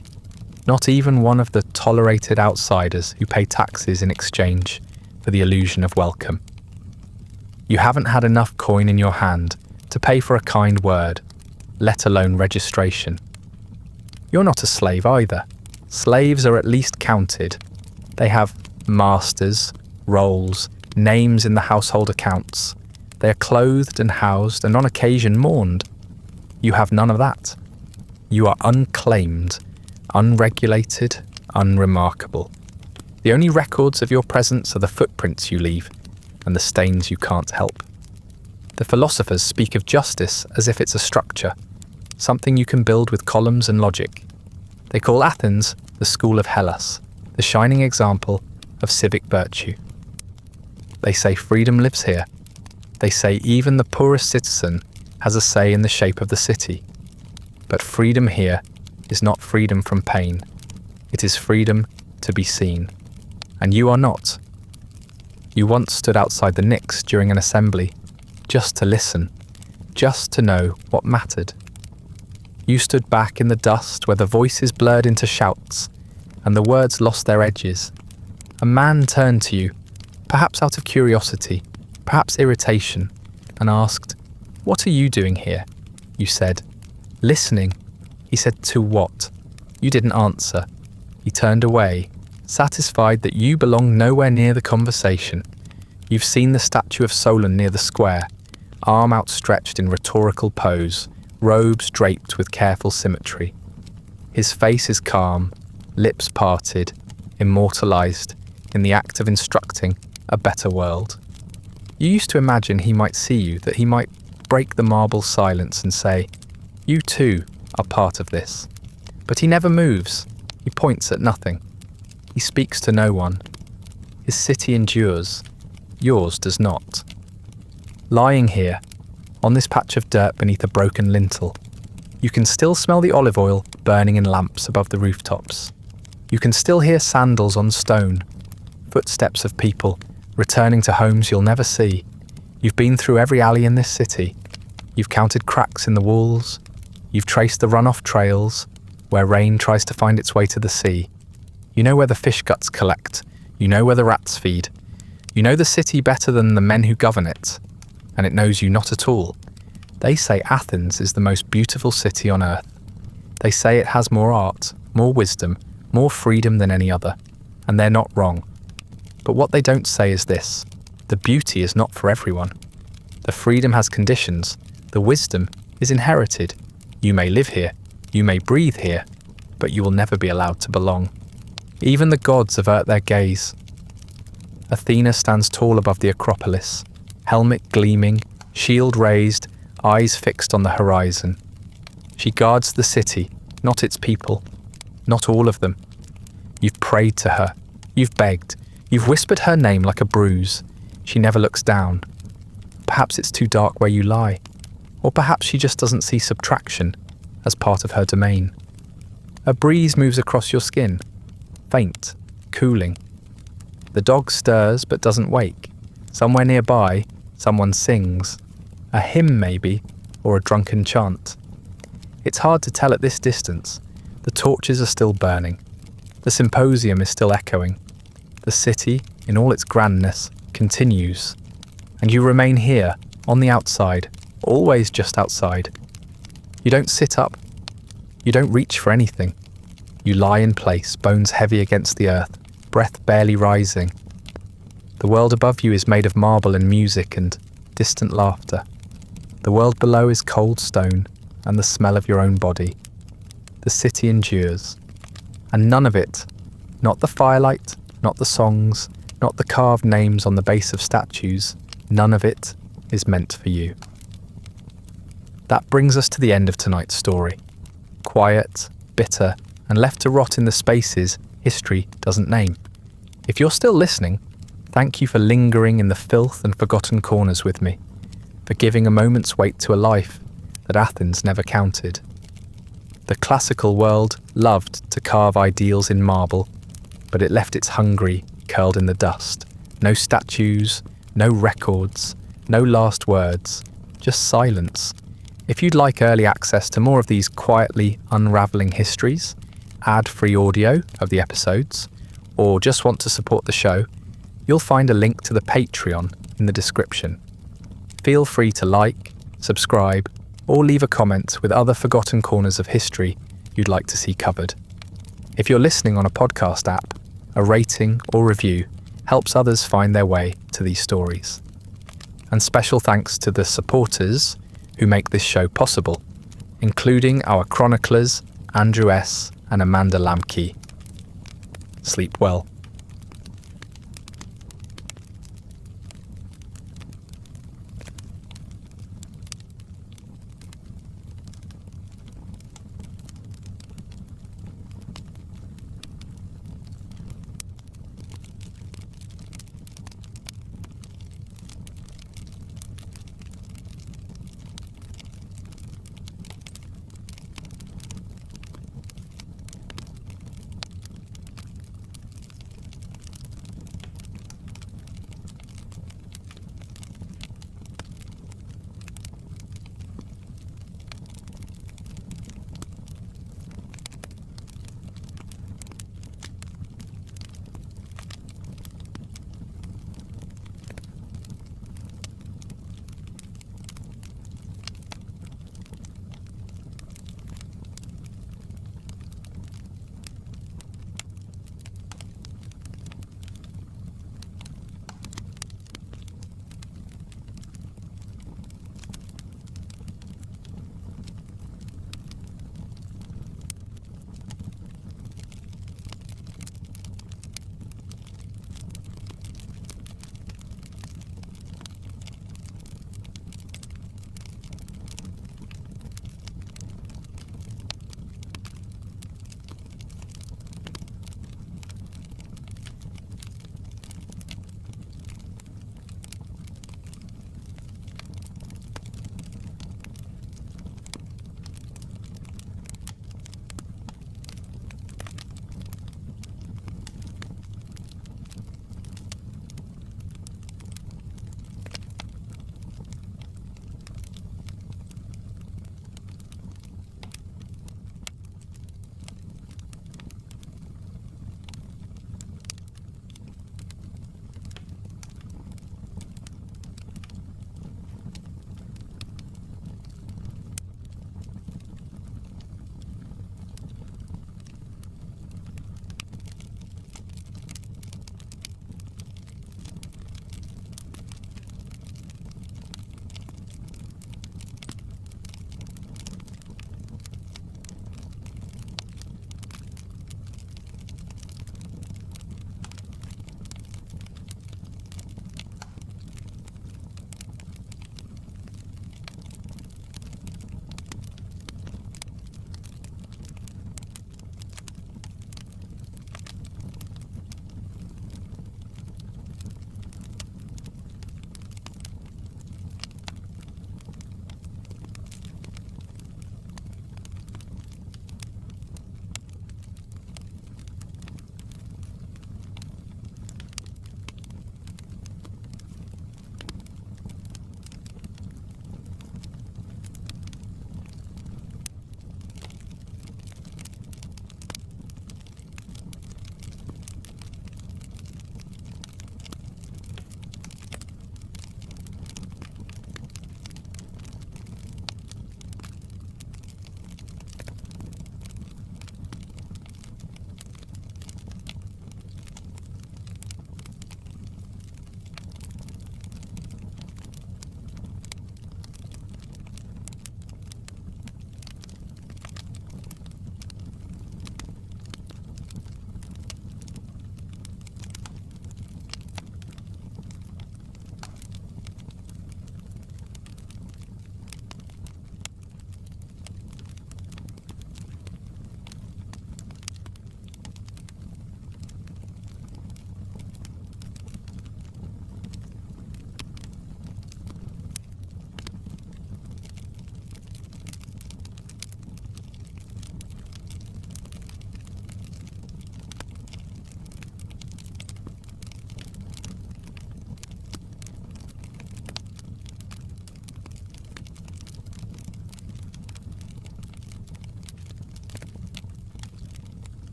not even one of the tolerated outsiders who pay taxes in exchange for the illusion of welcome. You haven't had enough coin in your hand to pay for a kind word, let alone registration. You're not a slave either. Slaves are at least counted. They have masters, roles, names in the household accounts. They are clothed and housed and on occasion mourned. You have none of that. You are unclaimed, unregulated, unremarkable. The only records of your presence are the footprints you leave and the stains you can't help. The philosophers speak of justice as if it's a structure, something you can build with columns and logic. They call Athens the school of Hellas, the shining example of civic virtue. They say freedom lives here. They say even the poorest citizen has a say in the shape of the city. But freedom here is not freedom from pain. It is freedom to be seen. And you are not. You once stood outside the Knicks during an assembly, just to listen, just to know what mattered. You stood back in the dust where the voices blurred into shouts and the words lost their edges. A man turned to you, perhaps out of curiosity, perhaps irritation, and asked, "What are you doing here?" You said, "Listening." He said, "To what?" You didn't answer. He turned away, satisfied that you belong nowhere near the conversation. You've seen the statue of Solon near the square, arm outstretched in rhetorical pose, robes draped with careful symmetry. His face is calm, lips parted, immortalized, in the act of instructing a better world. You used to imagine he might see you, that he might break the marble silence and say, "You too are part of this." But he never moves. He points at nothing. He speaks to no one. His city endures. Yours does not. Lying here, on this patch of dirt beneath a broken lintel, you can still smell the olive oil burning in lamps above the rooftops. You can still hear sandals on stone, footsteps of people returning to homes you'll never see. You've been through every alley in this city. You've counted cracks in the walls. You've traced the runoff trails where rain tries to find its way to the sea. You know where the fish guts collect. You know where the rats feed. You know the city better than the men who govern it, and it knows you not at all. They say Athens is the most beautiful city on earth. They say it has more art, more wisdom, more freedom than any other, and they're not wrong. But what they don't say is this: the beauty is not for everyone. The freedom has conditions. The wisdom is inherited. You may live here, you may breathe here, but you will never be allowed to belong. Even the gods avert their gaze. Athena stands tall above the Acropolis, helmet gleaming, shield raised, eyes fixed on the horizon. She guards the city, not its people, not all of them. You've prayed to her, you've begged, you've whispered her name like a bruise. She never looks down. Perhaps it's too dark where you lie, or perhaps she just doesn't see subtraction as part of her domain. A breeze moves across your skin, faint, cooling. The dog stirs but doesn't wake. Somewhere nearby, someone sings. A hymn maybe, or a drunken chant. It's hard to tell at this distance. The torches are still burning. The symposium is still echoing. The city, in all its grandness, continues. And you remain here, on the outside, always just outside. You don't sit up. You don't reach for anything. You lie in place, bones heavy against the earth, breath barely rising. The world above you is made of marble and music and distant laughter. The world below is cold stone and the smell of your own body. The city endures. And none of it, not the firelight, not the songs, not the carved names on the base of statues, none of it is meant for you. That brings us to the end of tonight's story. Quiet, bitter, and left to rot in the spaces history doesn't name. If you're still listening, thank you for lingering in the filth and forgotten corners with me, for giving a moment's weight to a life that Athens never counted. The classical world loved to carve ideals in marble, but it left its hungry curled in the dust. No statues, no records, no last words, just silence. If you'd like early access to more of these quietly unravelling histories, ad-free audio of the episodes, or just want to support the show, you'll find a link to the Patreon in the description. Feel free to like, subscribe, or leave a comment with other forgotten corners of history you'd like to see covered. If you're listening on a podcast app, a rating or review helps others find their way to these stories. And special thanks to the supporters who make this show possible, including our chroniclers Andrew S. and Amanda Lamke. Sleep well.